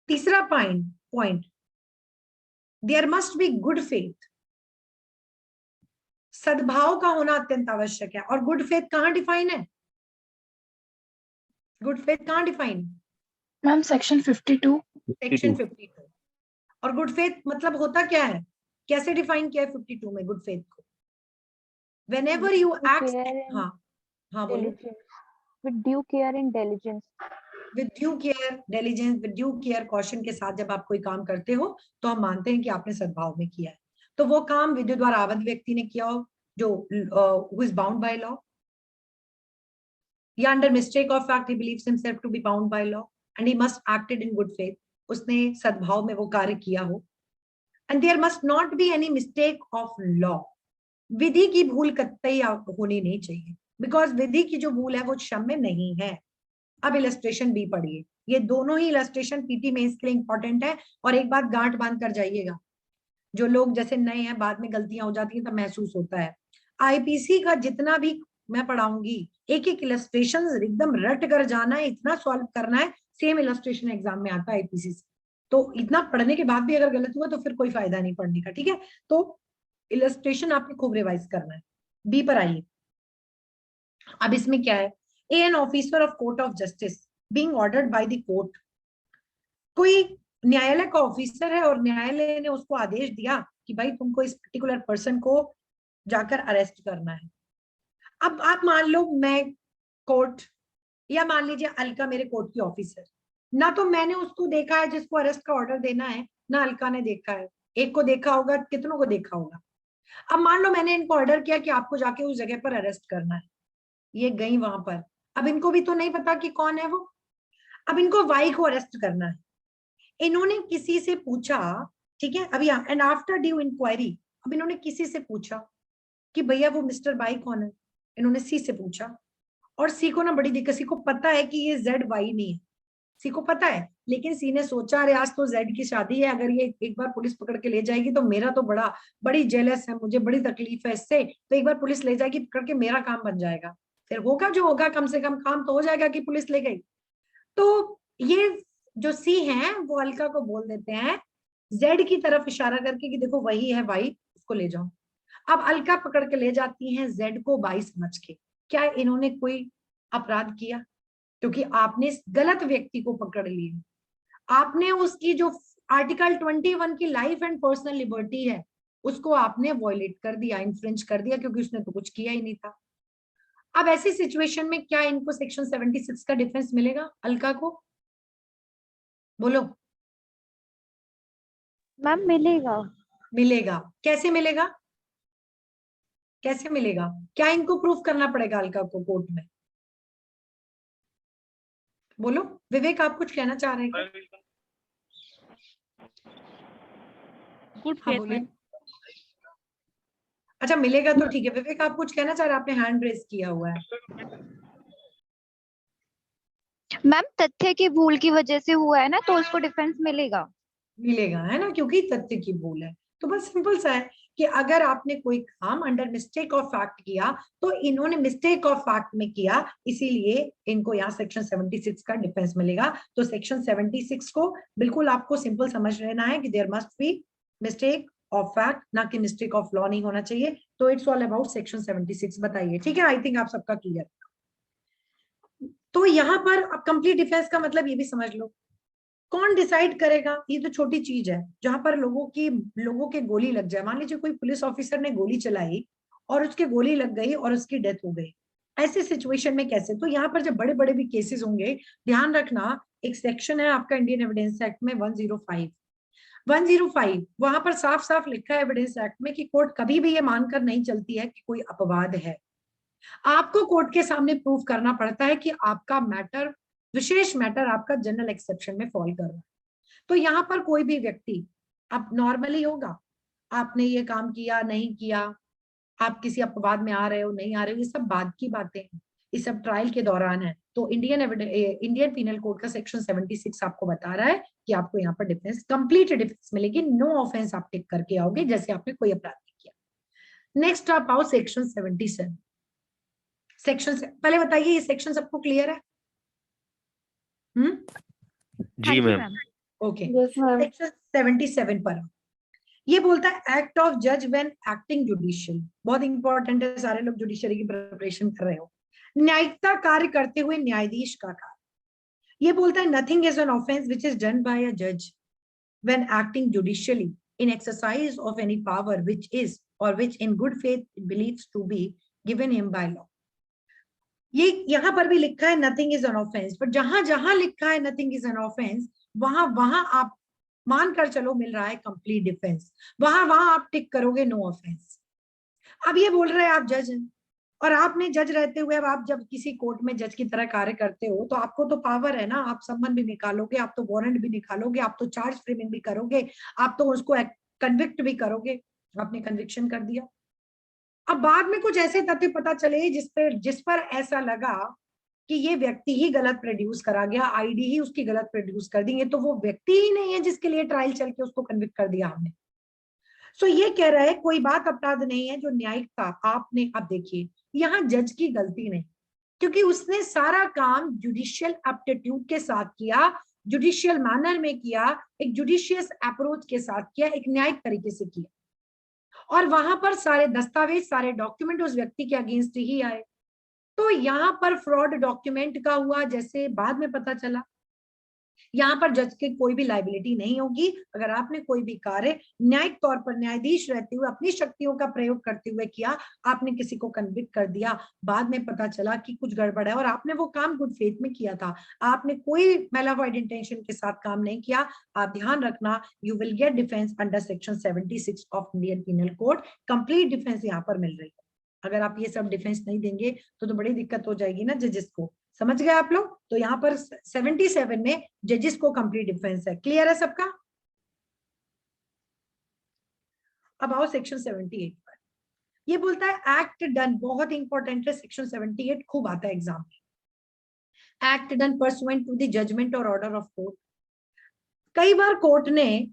तीसरा point, there must be good faith, सद्भाव का होना अत्यंत आवश्यक है। और गुड फेथ कहां डिफाइन है? गुड फेथ कहां डिफाइन? Ma'am section 52। सेक्शन 52। और गुड फेथ मतलब होता क्या है, कैसे डिफाइन किया है 52 में गुड फेथ को? whenever you act, हाँ हाँ बोलो। With due care and diligence. With due care, diligence, with due care, caution के साथ जब आप कोई काम करते हो तो हम मानते हैं कि आपने सद्भाव में किया है। तो वो काम विधि द्वारा आबद्ध व्यक्ति ने किया हो, जो who is bound by law, या under mistake of fact he believes himself to be bound by law and he must acted in good faith, उसने सद्भाव में वो कार्य किया हो। and there must not be any mistake of law, विधि की भूल कतई होनी नहीं चाहिए, बिकॉज विधि की जो भूल है वो क्षम्य नहीं है। अब इलस्ट्रेशन बी पढ़िए, ये दोनों ही इलस्ट्रेशन पीटी में इसके लिए इंपॉर्टेंट है। और एक बात गांठ बांध कर जाइएगा, जो लोग जैसे नए हैं, बाद में गलतियां हो जाती हैं तब महसूस होता है। आईपीसी का जितना भी मैं पढ़ाऊंगी, एक एक इलस्ट्रेशन एकदम रट कर जाना है, इतना सॉल्व करना है, सेम इलस्ट्रेशन एग्जाम में आता है आईपीसी से। तो इतना पढ़ने के बाद भी अगर गलत हुआ तो फिर कोई फायदा नहीं पढ़ने का, ठीक है? तो इलस्ट्रेशन आपने खूब रिवाइज करना है। बी पर आइए। अब इसमें क्या है, an officer of court of justice being ordered by the court, कोई न्यायालय का ऑफिसर है और न्यायालय ने उसको आदेश दिया कि भाई तुमको इस पर्टिकुलर पर्सन को जाकर अरेस्ट करना है। अब आप मान लो मैं कोर्ट, या मान लीजिए अलका मेरे कोर्ट की ऑफिसर, ना तो मैंने उसको देखा है जिसको अरेस्ट का ऑर्डर देना है, ना अलका ने देखा है। एक को देखा होगा, कितनों को देखा होगा? अब मान लो मैंने इनको ऑर्डर किया कि आपको जाके उस जगह पर अरेस्ट करना है, ये गई वहां पर। अब इनको भी तो नहीं पता कि कौन है वो। अब इनको वाई को अरेस्ट करना है, इन्होंने किसी से पूछा, ठीक है? अब यहाँ एंड आफ्टर ड्यू इंक्वायरी, अब इन्होंने किसी से पूछा कि भैया वो मिस्टर बाई कौन है, इन्होंने सी से पूछा। और सी को ना बड़ी दिक्कत, सी को पता है कि ये जेड वाई नहीं है, सी को पता है, लेकिन सी ने सोचा अरे आज तो जेड की शादी है, अगर ये एक बार पुलिस पकड़ के ले जाएगी तो मेरा तो बड़ी जेलस है, मुझे बड़ी तकलीफ है इससे, तो एक बार पुलिस ले जाएगी पकड़ के, मेरा काम बन जाएगा, फिर होगा जो होगा, कम से कम काम तो हो जाएगा कि पुलिस ले गई। तो ये जो सी है वो अलका को बोल देते हैं जेड की तरफ इशारा करके कि देखो वही है वाई, उसको ले जाओ। अब अलका पकड़ के ले जाती है जेड को वाई समझ के। क्या इन्होंने कोई अपराध किया? क्योंकि आपने गलत व्यक्ति को पकड़ लिया, आपने उसकी जो आर्टिकल 21 की लाइफ एंड पर्सनल लिबर्टी है उसको आपने वॉयलेट कर दिया, इन्फ्रिंज कर दिया, क्योंकि उसने तो कुछ किया ही नहीं था। अब ऐसी सिचुएशन में क्या इनको सेक्शन 76 का डिफेंस मिलेगा अलका को? बोलो। मैम मिलेगा। मिलेगा। कैसे मिलेगा? कैसे मिलेगा? क्या इनको प्रूफ करना पड़ेगा अलका को कोर्ट में? बोलो विवेक, आप कुछ कहना चाह रहे हैं क्या? गुड हाँ फेथ बोलिए। में। अच्छा मिलेगा तो ठीक है। विवेक आप कुछ कहना चाह रहे हैं, आपने हैंड रेज किया हुआ है। मैम तथ्य की भूल की वजह से हुआ है ना, तो उसको डिफेंस मिलेगा। मिलेगा, है ना, क्योंकि तथ्य की भूल है। तो बस सिंपल सा है कि अगर आपने कोई काम अंडर मिस्टेक ऑफ फैक्ट किया तो इन्होंने मिस्टेक ऑफ फैक्ट में किया, इसीलिए इनको यहाँ सेक्शन 76 का डिफेंस मिलेगा। तो सेक्शन 76 को बिल्कुल आपको सिंपल समझ लेना है कि there must be mistake of fact, ना कि मिस्टेक ऑफ लॉ नहीं होना चाहिए। तो इट्स ऑल अबाउट सेक्शन 76। बताइए, ठीक है? आई थिंक आप सबका क्लियर। तो यहाँ पर अब कंप्लीट डिफेंस का मतलब ये भी समझ लो, कौन डिसाइड करेगा? ये तो छोटी चीज है जहां पर लोगों के गोली लग जाए। मान लीजिए कोई पुलिस ऑफिसर ने गोली चलाई और उसके गोली लग गई और उसकी डेथ हो गई, ऐसे सिचुएशन में कैसे? तो यहाँ पर जब बड़े बड़े भी केसेस होंगे, ध्यान रखना एक सेक्शन है आपका इंडियन एविडेंस एक्ट में 105 वहां पर साफ साफ लिखा है एविडेंस एक्ट में कि कोर्ट कभी भी ये मानकर नहीं चलती है कि कोई अपवाद है। आपको कोर्ट के सामने प्रूव करना पड़ता है कि आपका मैटर, विशेष मैटर आपका जनरल एक्सेप्शन में फॉल कर रहा है। तो यहाँ पर कोई भी व्यक्ति, अब नॉर्मली होगा, आपने ये काम किया नहीं किया, आप किसी अपवाद में आ रहे हो नहीं आ रहे हो, ये सब बाद की बातें हैं, ये सब ट्रायल के दौरान है। तो इंडियन पीनल कोड का सेक्शन 76 आपको बता रहा है कि आपको यहाँ पर डिफेंस, कंप्लीट डिफेंस मिलेगी, नो ऑफेंस आप टिक करके आओगे जैसे आपने कोई अपराध नहीं किया। नेक्स्ट आप आओ सेक्शन 77। सेक्शन पहले बताइए, ये सेक्शन सबको क्लियर है? जी मैम। ओके, सेक्शन 77 पर ये बोलता है एक्ट ऑफ जज व्हेन एक्टिंग जुडिशियल। बहुत इंपॉर्टेंट है, सारे लोग जुडिशरी की प्रिपरेशन कर रहे हो। न्यायिकता कार्य करते हुए न्यायाधीश का कार्य, ये बोलता है nothing is an offence which is done by a जज when acting judicially in exercise of any power which is or which in good faith believes to be given him by law. ये यहाँ पर भी लिखा है nothing is an offence, पर जहां जहां लिखा है नथिंग इज एन ऑफेंस वहां वहां आप मान कर चलो मिल रहा है कंप्लीट डिफेंस, वहां वहां आप टिक करोगे नो ऑफेंस। अब ये बोल रहे हैं आप जज हैं और आपने जज रहते हुए, अब आप जब किसी कोर्ट में जज की तरह कार्य करते हो तो आपको तो पावर है ना, आप सम्मन भी निकालोगे, आप तो वारंट भी निकालोगे, आप तो चार्ज फ्रेमिंग भी करोगे, आप तो उसको कन्विक्ट भी करोगे। आपने कन्विक्शन कर दिया, अब बाद में कुछ ऐसे तथ्य पता चले जिस पर ऐसा लगा कि ये व्यक्ति ही गलत प्रोड्यूस करा गया, आईडी ही उसकी गलत प्रोड्यूस कर दी, ये तो वो व्यक्ति ही नहीं है जिसके लिए ट्रायल चल के उसको कन्विक्ट कर दिया हमने। सो ये कह रहा है कोई बात अपराध नहीं है जो न्यायिक था आपने। अब देखिए यहाँ जज की गलती नहीं, क्योंकि उसने सारा काम जुडिशियल एप्टीट्यूड के साथ किया, जुडिशियल मैनर में किया, एक जुडिशियस अप्रोच के साथ किया, एक न्यायिक तरीके से किया, और वहां पर सारे दस्तावेज, सारे डॉक्यूमेंट उस व्यक्ति के अगेंस्ट ही आए। तो यहाँ पर फ्रॉड डॉक्यूमेंट का हुआ जैसे बाद में पता चला, यहाँ पर जज की कोई भी लायबिलिटी नहीं होगी अगर आपने कोई भी कार्य न्यायिक तौर पर न्यायाधीश रहते हुए अपनी शक्तियों का प्रयोग करते हुए किया, आपने किसी को कन्विक्ट कर दिया, बाद में पता चला कि कुछ गड़बड़ है और आपने वो काम गुड फेथ में किया था, आपने कोई मैलावॉइड इंटेंशन के साथ काम नहीं किया, आप ध्यान रखना you will get defence under section 76 of Indian Penal Code. Complete defence यहाँ पर मिल रही है। अगर आप ये सब डिफेंस नहीं देंगे तो बड़ी दिक्कत हो जाएगी ना जजेस को। समझ गए आप लोग? तो यहाँ पर 77 में जजेस को कंप्लीट डिफेंस है। क्लियर है सबका? अब आओ सेक्शन 78 पर। ये बोलता है एक्ट डन, बहुत इंपॉर्टेंट है सेक्शन 78, खूब आता है एग्जाम में। Act done pursuant to the judgement और ऑर्डर ऑफ कोर्ट। कई बार कोर्ट ने,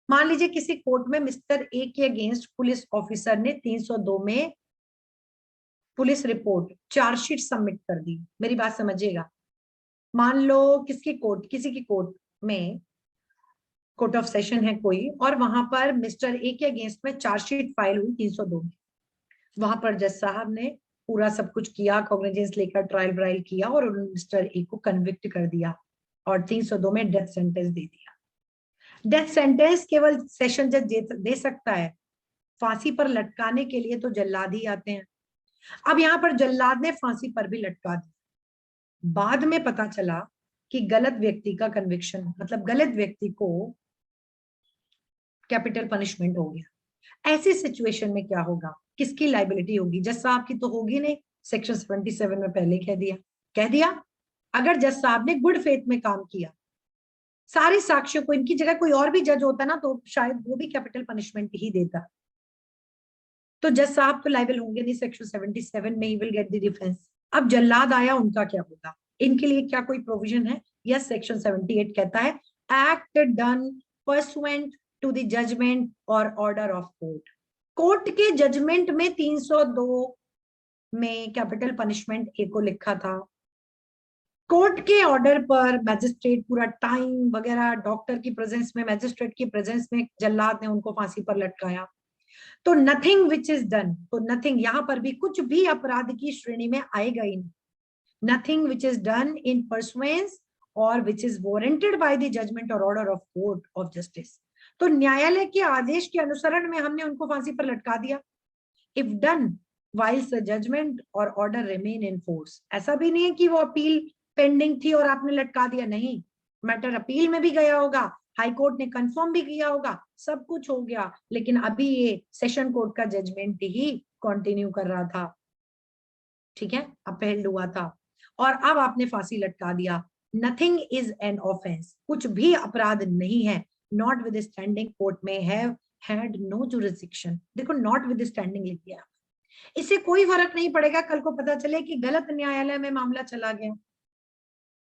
मान लीजिए किसी कोर्ट में मिस्टर ए के अगेंस्ट पुलिस ऑफिसर ने 302 में पुलिस रिपोर्ट चार्जशीट सबमिट कर दी। मेरी बात समझिएगा, मान लो किसी की कोर्ट में कोर्ट ऑफ सेशन है कोई, और वहां पर मिस्टर ए के अगेंस्ट में चार्जशीट फाइल हुई 302 में। वहां पर जज साहब ने पूरा सब कुछ किया, कॉग्निजेंस लेकर ट्रायल व्रायल किया और उन्होंने मिस्टर ए को कन्विक्ट कर दिया और 302 में डेथ सेंटेंस दे दिया। डेथ सेंटेंस केवल सेशन जज दे सकता है, फांसी पर लटकाने के लिए तो जल्लाद ही आते हैं। अब यहाँ पर जल्लाद ने फांसी पर भी लटका दिया, बाद में पता चला कि गलत व्यक्ति का कन्विक्शन, मतलब गलत व्यक्ति को कैपिटल पनिशमेंट हो गया। ऐसी सिचुएशन में क्या होगा, किसकी लायबिलिटी होगी? जज साहब की तो होगी नहीं, सेक्शन 77 में पहले कह दिया अगर जज साहब ने गुड फेथ में काम किया, सारे साक्ष्यों को, इनकी जगह कोई और भी जज होता ना तो शायद वो भी कैपिटल पनिशमेंट ही देता। तो जज साहब तो लायबल होंगे नहीं, सेक्शन 77 में ही विल गेट द डिफेंस। अब जल्लाद आया, उनका क्या होगा? इनके लिए क्या कोई प्रोविजन है? यस, सेक्शन 78 कहता है act done pursuant to the judgement और ऑर्डर ऑफ कोर्ट। कोर्ट के जजमेंट में 302 में कैपिटल पनिशमेंट ए को लिखा था। कोर्ट के ऑर्डर पर मैजिस्ट्रेट पूरा टाइम वगैरह डॉक्टर की प्रेजेंस में, मैजिस्ट्रेट की प्रेजेंस में जल्लाद ने उनको फांसी पर लटकाया। तो नथिंग विच इज डन, तो नथिंग यहां पर भी कुछ भी अपराध की श्रेणी में आएगा ही नहीं। Nothing which is done in pursuance or which is warranted by the judgement और order of court of justice. तो न्यायालय के आदेश के अनुसरण में हमने उनको फांसी पर लटका दिया। If done whilst the judgment or order remain in force, ऐसा भी नहीं है कि वो अपील पेंडिंग थी और आपने लटका दिया, नहीं, मैटर अपील में भी गया होगा, हाई कोर्ट ने कंफर्म भी किया होगा, सब कुछ हो गया, लेकिन अभी ये सेशन कोर्ट का जजमेंट ही कंटिन्यू कर रहा था, ठीक है, अपील हुआ था और अब आपने फांसी लटका दिया। नथिंग इज एन ऑफेंस, कुछ भी अपराध नहीं है। नॉट विद स्टैंडिंग कोर्ट में हैव हैड नो जुरिसडिक्शन, देखो नॉट विद स्टैंडिंग लिख दिया, इससे कोई फर्क नहीं पड़ेगा कल को पता चले कि गलत न्यायालय में मामला चला गया,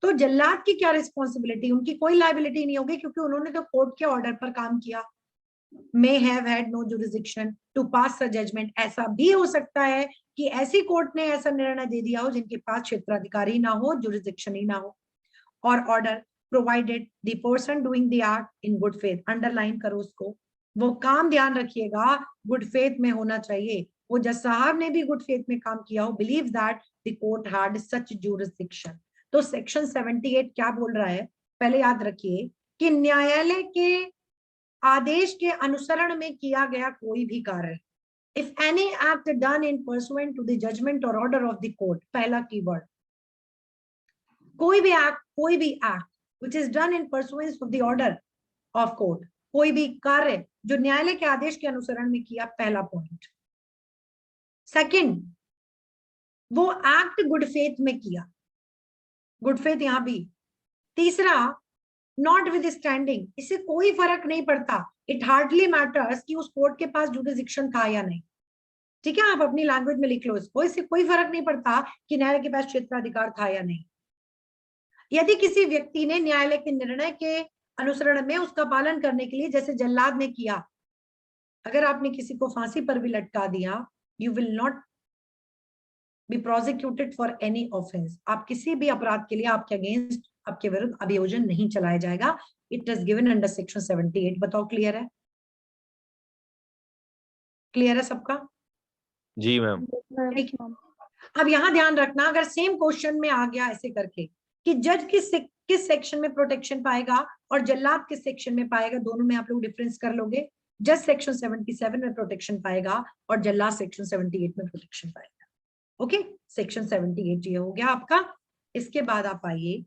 तो जल्लाद की क्या रिस्पॉन्सिबिलिटी, उनकी कोई लायबिलिटी नहीं होगी क्योंकि उन्होंने तो कोर्ट के ऑर्डर पर काम किया। may have had no jurisdiction to pass a judgment, ऐसा भी हो सकता है कि ऐसी कोर्ट ने ऐसा निर्णय दे दिया हो जिनके पास क्षेत्राधिकारी ना हो, जुरिसडिक्शन ही ना हो। और order provided the person doing the act in good faith, underline करो उसको, वो काम ध्यान रखिएगा गुड फेथ में होना चाहिए। वो जज साहब ने भी गुड फेथ में काम किया हो, believe that the court had such jurisdiction. तो सेक्शन 78 क्या बोल रहा है, पहले याद रखिए कि न्यायालय के आदेश के अनुसरण में किया गया कोई भी कार्य, if any act done in pursuant to the judgement और ऑर्डर ऑफ द कोर्ट, पहला कीवर्ड, कोई भी act which is done in pursuance of the order of court, कोई भी कार्य जो न्यायालय के आदेश के अनुसरण में किया, पहला पॉइंट। सेकंड, वो एक्ट गुड फेथ में किया, गुड फेथ यहां भी। तीसरा, नॉट विद स्टैंडिंग, इससे कोई फर्क नहीं पड़ता, इट हार्डली मैटर्स कि उस कोर्ट के पास जुरिसडिक्शन था या नहीं, ठीक है, आप अपनी लैंग्वेज में लिख लो इसको, इससे कोई फर्क नहीं पड़ता कि न्यायालय के पास क्षेत्राधिकार था या नहीं। यदि किसी व्यक्ति ने न्यायालय के निर्णय के अनुसरण में उसका पालन करने के लिए, जैसे जल्लाद ने किया, अगर आपने किसी को फांसी पर भी लटका दिया, you will not be prosecuted for any offence, आप किसी भी अपराध के लिए आपके अगेंस्ट, आपके विरुद्ध अभियोजन नहीं चलाया जाएगा। It is given under section 78। बताओ क्लियर है, क्लियर है सबका? जी मैम। अब यहां ध्यान रखना, अगर सेम क्वेश्चन में आ गया ऐसे करके कि जज किस सेक्शन में प्रोटेक्शन पाएगा और जल्लाद किस सेक्शन में पाएगा, दोनों में आप लोग डिफरेंस कर लोगे। जज सेक्शन 77 में प्रोटेक्शन पाएगा और जल्लाद सेक्शन 78 में प्रोटेक्शन पाएगा। ओके, सेक्शन 78 ये हो गया आपका। इसके बाद आप आइए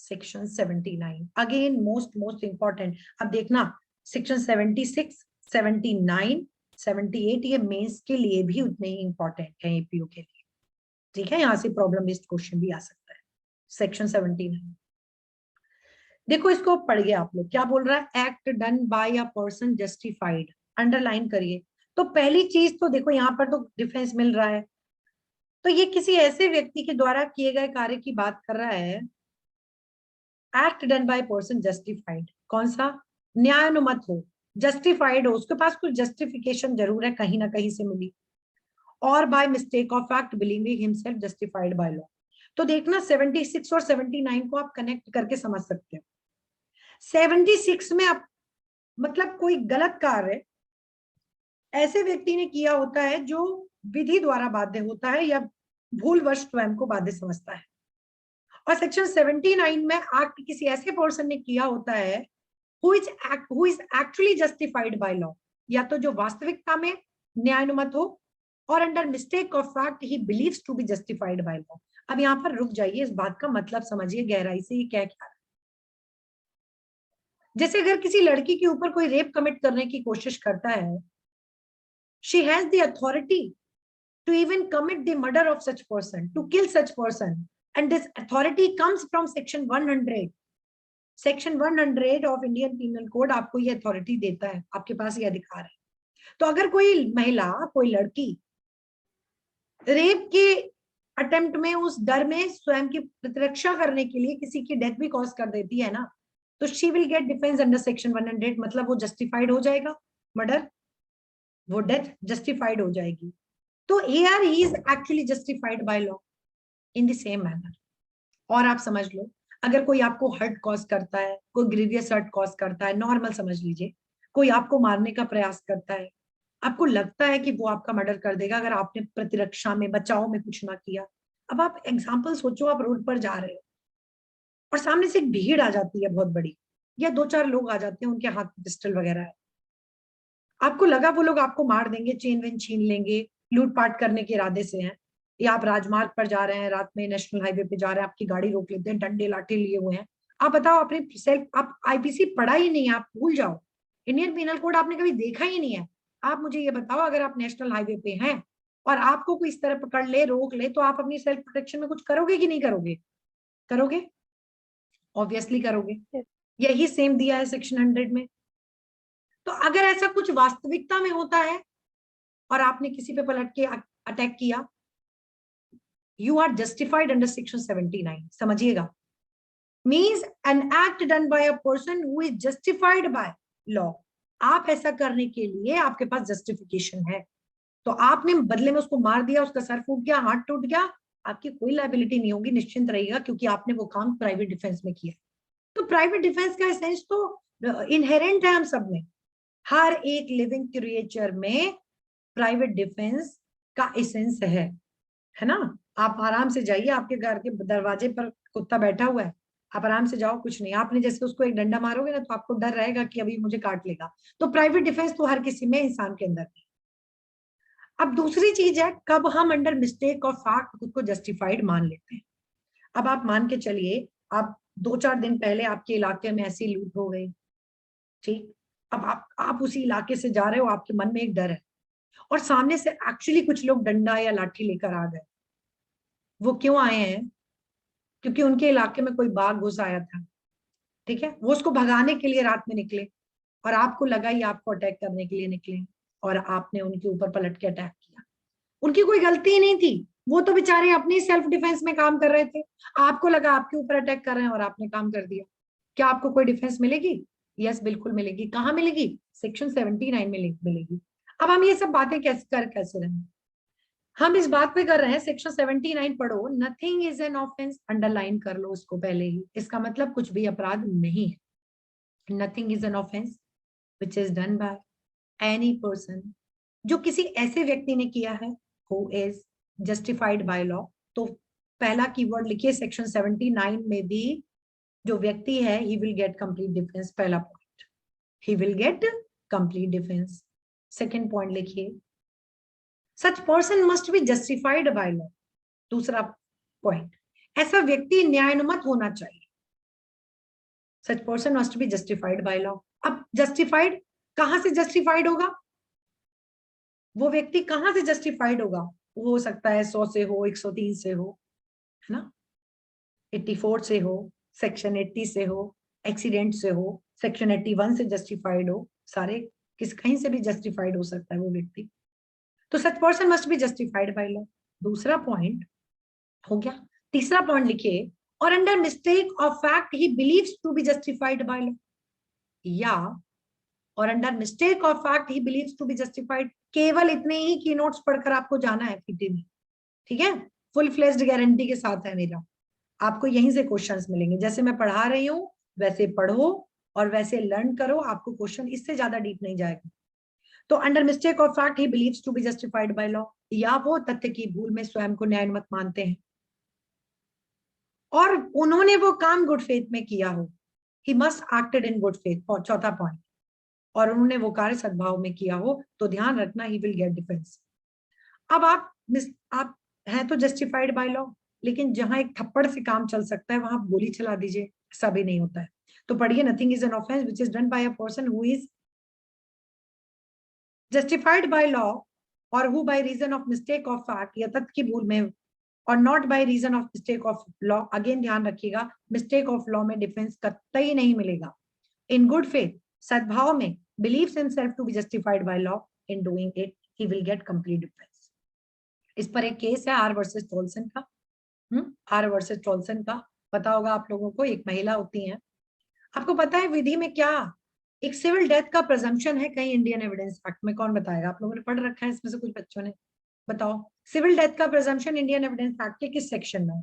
सेक्शन 79, अगेन मोस्ट इंपॉर्टेंट। अब देखना सेक्शन 76, 79, 78 ये मेंस के लिए भी उतने ही इंपॉर्टेंट है एपीयू के लिए, ठीक है, यहां से प्रॉब्लम बेस्ड क्वेश्चन भी आ सकता है। सेक्शन 79 देखो, इसको पढ़िए आप लोग, क्या बोल रहा है, act done by a person justified, underline करिए। तो पहली चीज तो देखो यहाँ पर तो डिफरेंस मिल रहा है, तो ये किसी ऐसे व्यक्ति के द्वारा किए गए कार्य की बात कर रहा है। Act done by person justified, कौन सा, न्यायानुमत हो, जस्टिफाइड हो, उसके पास कुछ जस्टिफिकेशन जरूर है, कहीं ना कहीं से मिली, और by mistake of act believing himself justified by law. तो देखना 76 और 79 को आप कनेक्ट करके समझ सकते हो। 76 में आप मतलब कोई गलत कार्य ऐसे व्यक्ति ने किया होता है जो विधि द्वारा बाध्य होता है या भूलवश स्वयं को बाध्य समझता है, और सेक्शन 79 में एक्ट किसी ऐसे पर्सन ने किया होता है who is actually justified by law, या तो जो वास्तविकता में न्यायानुमत हो और under mistake of fact he believes to be justified by law. अब यहाँ पर रुक जाइए, इस बात का मतलब समझिए गहराई से, ये क्या है। जैसे अगर किसी लड़की के ऊपर कोई रेप कमिट करने की कोशिश करता है, she has the authority to even commit the murder of such person, to kill such person, and this authority comes from section 100, section 100 of Indian Penal Code आपको ये अथॉरिटी देता है, आपके पास ये अधिकार है। तो अगर कोई महिला, कोई लड़की रेप के अटेम्प्ट में, उस डर में स्वयं की प्रतिरक्षा करने के लिए किसी की डेथ भी कॉज कर देती है ना, तो she will get defence under section 100, मतलब वो जस्टिफाइड हो जाएगा मर्डर, वो डेथ जस्टिफाइड हो जाएगी। तो here he is actually justified by law in the same manner. और आप समझ लो, अगर कोई आपको हर्ट कॉज करता है, कोई ग्रीवियस हर्ट कॉज करता है, नॉर्मल समझ लीजिए, कोई आपको मारने का प्रयास करता है, आपको लगता है कि वो आपका मर्डर कर देगा अगर आपने प्रतिरक्षा में, बचाव में कुछ ना किया। अब आप एग्जाम्पल सोचो, आप रोड पर जा रहे हो और सामने से एक भीड़ आ जाती है बहुत बड़ी, या 2-4 लोग आ जाते हैं, उनके हाथ में पिस्टल वगैरह है, आपको लगा वो लोग आपको मार देंगे, चेन वेन छीन लेंगे, लूटपाट करने के इरादे से हैं, या आप राजमार्ग पर जा रहे हैं, रात में नेशनल हाईवे पे जा रहे हैं, आपकी गाड़ी रोक लेते हैं, डंडे लाठे लिए हुए हैं। आप बताओ, अपने सेल्फ, आप आईपीसी पढ़ा ही नहीं है, आप भूल जाओ, इंडियन पिनल कोड आपने कभी देखा ही नहीं है। आप मुझे ये बताओ, अगर आप नेशनल हाईवे पे हैं और आपको कोई इस तरह पकड़ ले, रोक ले, तो आप अपनी सेल्फ प्रोटेक्शन में कुछ करोगे कि नहीं करोगे? करोगे, ऑब्वियसली करोगे। यही सेम दिया है सेक्शन 100 में। तो अगर ऐसा कुछ वास्तविकता में होता है और आपने किसी पे पलट के अटैक किया, you are justified under section 79। समझिएगा, means an act done by a person who is justified by law. आप ऐसा करने के लिए आपके पास जस्टिफिकेशन है, तो आपने बदले में उसको मार दिया, उसका सर फूट गया, हाथ टूट गया, आपकी कोई लायबिलिटी नहीं होगी, निश्चिंत रहिएगा, क्योंकि आपने वो काम प्राइवेट डिफेंस में किया। तो प्राइवेट डिफेंस का एसेंस तो इनहेरेंट है हम सब में, हर एक लिविंग क्रिएचर में प्राइवेट डिफेंस का एसेंस है ना। आप आराम से जाइए, आपके घर के दरवाजे पर कुत्ता बैठा हुआ है, आप आराम से जाओ, कुछ नहीं, आपने जैसे उसको एक डंडा मारोगे ना, तो आपको डर रहेगा कि अभी मुझे काट लेगा। तो प्राइवेट डिफेंस तो हर किसी में, इंसान के अंदर है। अब दूसरी चीज है, कब हम अंडर मिस्टेक ऑफ फैक्ट खुद को जस्टिफाइड मान लेते हैं। अब आप मान के चलिए, आप 2-4 दिन पहले आपके इलाके में ऐसी लूट हो गई, ठीक, अब आप उसी इलाके से जा रहे हो, आपके मन में एक डर है, और सामने से एक्चुअली कुछ लोग डंडा या लाठी लेकर आ गए। वो क्यों आए हैं? क्योंकि उनके इलाके में कोई बाघ घुस आया था, ठीक है, वो उसको भगाने के लिए रात में निकले, और आपको लगा ये आपको अटैक करने के लिए निकले, और आपने उनके ऊपर पलट के अटैक किया। उनकी कोई गलती ही नहीं थी, वो तो बेचारे अपनी सेल्फ डिफेंस में काम कर रहे थे, आपको लगा आपके ऊपर अटैक कर रहे हैं और आपने काम कर दिया। क्या आपको कोई डिफेंस मिलेगी? यस, बिल्कुल मिलेगी। कहाँ मिलेगी? सेक्शन 79 में मिलेगी। अब हम ये सब बातें कैसे रहे? हम इस बात पे कर रहे हैं, सेक्शन 79 पढ़ो, nothing is an offence, underline कर लो उसको पहले ही, इसका मतलब कुछ भी अपराध नहीं है। Nothing is an offence which is done by any person, जो किसी ऐसे व्यक्ति ने किया है who is justified by law. तो पहला कीवर्ड लिखिए सेक्शन 79 में भी, जो व्यक्ति है he will get complete defence, पहला point, he will get complete defence. Second point लिखिए, such person must be justified by law. दूसरा पॉइंट, ऐसा व्यक्ति न्यायानुमत होना चाहिए। Such person must be justified by law. अब जस्टिफाइड कहां से जस्टिफाइड होगा? वो व्यक्ति कहां से जस्टिफाइड होगा? वो हो सकता है 100 से हो, 103 से हो, है ना, 84 से हो, सेक्शन 80 से हो, एक्सीडेंट से हो, सेक्शन 81 से जस्टिफाइड हो, सारे कहीं से भी जस्टिफाइड हो सकता है वो व्यक्ति। तो such person must be justified by law. दूसरा पॉइंट हो गया। तीसरा पॉइंट लिखिए, और under mistake of fact he believes to be justified by law, या और under mistake of fact he believes to be justified. केवल इतने ही की नोट्स पढ़कर आपको जाना है पीटी में, ठीक है, फुल फ्लेज्ड गारंटी के साथ है मेरा। आपको यहीं से क्वेश्चंस मिलेंगे, जैसे मैं पढ़ा रही हूं वैसे पढ़ो और वैसे लर्न करो, आपको क्वेश्चन इससे ज्यादा डीप नहीं जाएगा। तो under mistake of fact he believes to be justified by law, या वो तथ्य की भूल में स्वयं को न्यायमत मानते हैं और उन्होंने वो काम गुड फेथ में किया हो, he must acted in good faith, चौथा पॉइंट, और उन्होंने वो कार्य सद्भाव में किया हो, तो ध्यान रखना ही विल गेट डिफेंस। अब आप हैं तो जस्टिफाइड बाय लॉ, लेकिन जहां एक थप्पड़ से काम चल सकता है वहां गोली चला दीजिए, ऐसा भी नहीं होता है। तो पढ़िए, nothing is an offence which is done by a person who is justified by law or who by reason of mistake of fact, या तथ्य की भूल में, और not by reason of mistake of law. Again ध्यान रखिएगा, mistake of law में defence कतई नहीं मिलेगा। इन गुड फेथ, सद्भाव में, believes himself to be justified by law in doing it, he will get complete defense। इस पर एक केस है आर वर्सेस टोल्सन का। आर वर्सेस टोल्सन का पता होगा आप लोगों को। एक महिला होती हैं, आपको पता है विधि में क्या एक सिविल डेथ का प्रेजम्पशन है कहीं इंडियन एविडेंस एक्ट में? कौन बताएगा? आप लोगों ने पढ़ रखा है इसमें से कुछ बच्चों ने? बताओ, सिविल डेथ का प्रेजम्पशन इंडियन एविडेंस एक्ट के किस सेक्शन में है?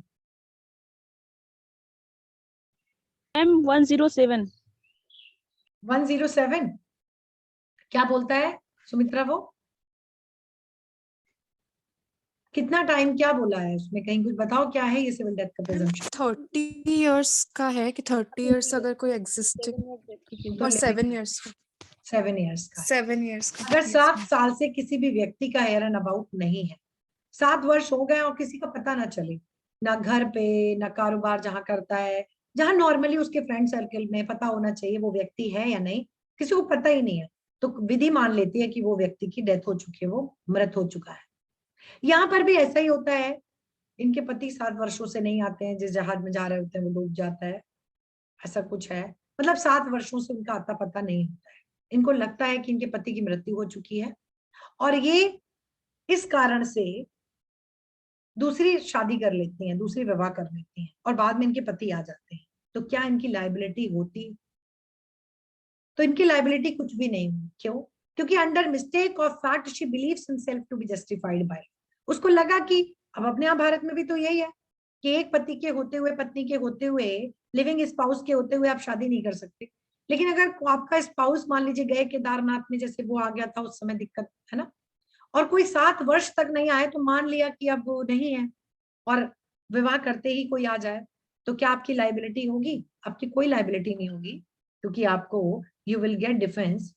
मैम 107। 107 क्या बोलता है सुमित्रा? वो कितना टाइम क्या बोला है उसमें? कहीं कुछ बताओ क्या है ये सिविल डेथ का प्रेजम्पशन? 30 इयर्स का है कि 30 इयर्स अगर कोई एग्जिस्टिंग और 7 इयर्स 7 इयर्स का। 7 इयर्स का अगर yes, 7 ma'am. साल से किसी भी व्यक्ति का हेयर एंड अबाउट नहीं है, 7 वर्ष हो गए और किसी का पता ना चले, ना घर पे ना कारोबार जहां करता है, जहां नॉर्मली उसके फ्रेंड सर्कल में पता होना चाहिए वो व्यक्ति है या नहीं, किसी को पता ही नहीं है, तो विधि मान लेती है कि वो व्यक्ति की डेथ हो चुकी है, वो मृत हो चुका है। यहाँ पर भी ऐसा ही होता है। इनके पति 7 वर्षों से नहीं आते हैं, जिस जहाज में जा रहे होते हैं वो डूब जाता है, ऐसा कुछ है। मतलब 7 वर्षों से उनका आता पता नहीं होता है। इनको लगता है कि इनके पति की मृत्यु हो चुकी है और ये इस कारण से दूसरी शादी कर लेती हैं, दूसरी विवाह कर लेती हैं और बाद में इनके पति आ जाते हैं। तो क्या इनकी लायबिलिटी होती? तो इनकी लायबिलिटी कुछ भी नहीं हुई। क्यों? क्योंकि under mistake of fact she believes himself to be justified by. उसको लगा कि अब अपने यहाँ भारत में भी तो यही है कि एक पति के होते हुए, पत्नी के होते हुए, लिविंग स्पाउस के होते हुए आप शादी नहीं कर सकते। लेकिन अगर आपका स्पाउस मान लीजिए गए केदारनाथ में, जैसे वो आ गया था उस समय, दिक्कत है ना, और कोई 7 वर्ष तक नहीं आए, तो मान लिया कि अब वो नहीं है और विवाह करते ही कोई आ जाए, तो क्या आपकी लायबिलिटी होगी? आपकी कोई लायबिलिटी नहीं होगी, क्योंकि आपको you will get defence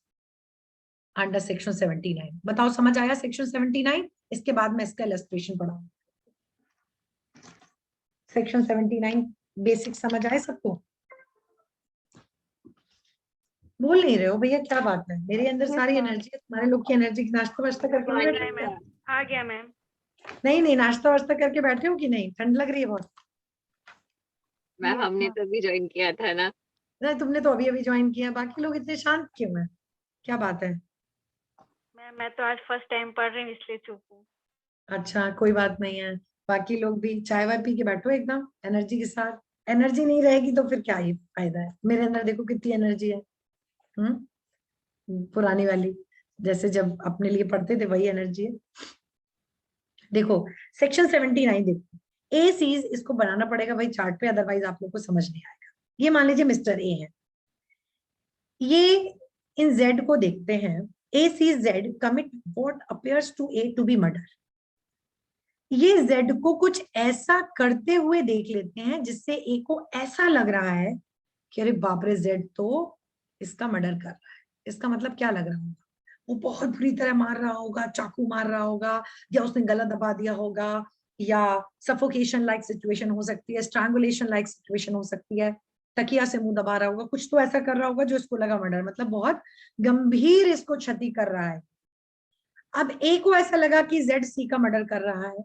under section 79। बताओ समझ आया सेक्शन 79? इसके बाद मैं इसका इलस्ट्रेशन पढ़ाऊंगा। सेक्शन 79 बेसिक समझ आए सबको? बोल नहीं रहे हो भैया, क्या बात है? मेरे अंदर सारी एनर्जी है, तुम्हारे लोग की एनर्जी। नाश्ता वास्ता करके नहीं बैठे हो क्या? आ गया मैम। नहीं, नाश्ता वास्ता करके बैठे हो कि नहीं? ठंड लग रही है बहुत? मैम हमने तो अभी ज्वाइन किया था ना। नहीं, तुमने तो अभी अभी ज्वाइन किया, बाकी लोग इतने शांत क्यों हैं? क्या बात है? मैम मैं तो आज फर्स्ट टाइम पढ़ रही हूँ इसलिए चुप हूँ। अच्छा, कोई बात नहीं है। बाकी लोग भी चाय वाय पी के बैठो एकदम एनर्जी के साथ। एनर्जी नहीं रहेगी तो फिर क्या ही फायदा है? मेरे अंदर देखो कितनी एनर्जी है। पुरानी वाली, जैसे जब अपने लिए पढ़ते थे, वही एनर्जी है। देखो सेक्शन 79 देखो, ए सीज इसको बनाना पड़ेगा भाई चार्ट पे, अदरवाइज आप लोग को समझ नहीं आएगा। ये मान लीजिए मिस्टर ए है, ये इन जेड को देखते हैं, A sees Z commit what appears to A to be murder. ये जेड को कुछ ऐसा करते हुए देख लेते हैं जिससे ए को ऐसा लग रहा है कि अरे बाप रे, जेड तो इसका मर्डर कर रहा है। इसका मतलब क्या लग रहा होगा? वो बहुत बुरी तरह मार रहा होगा, चाकू मार रहा होगा, या उसने गला दबा दिया होगा, या सफोकेशन लाइक सिचुएशन हो सकती है, स्ट्रैंगुलेशन लाइक सिचुएशन हो सकती है, तकिया से मुंह दबा रहा होगा, कुछ तो ऐसा कर रहा होगा जो इसको लगा मर्डर, मतलब बहुत गंभीर इसको क्षति कर रहा है। अब ए को ऐसा लगा कि जेड सी का मर्डर कर रहा है,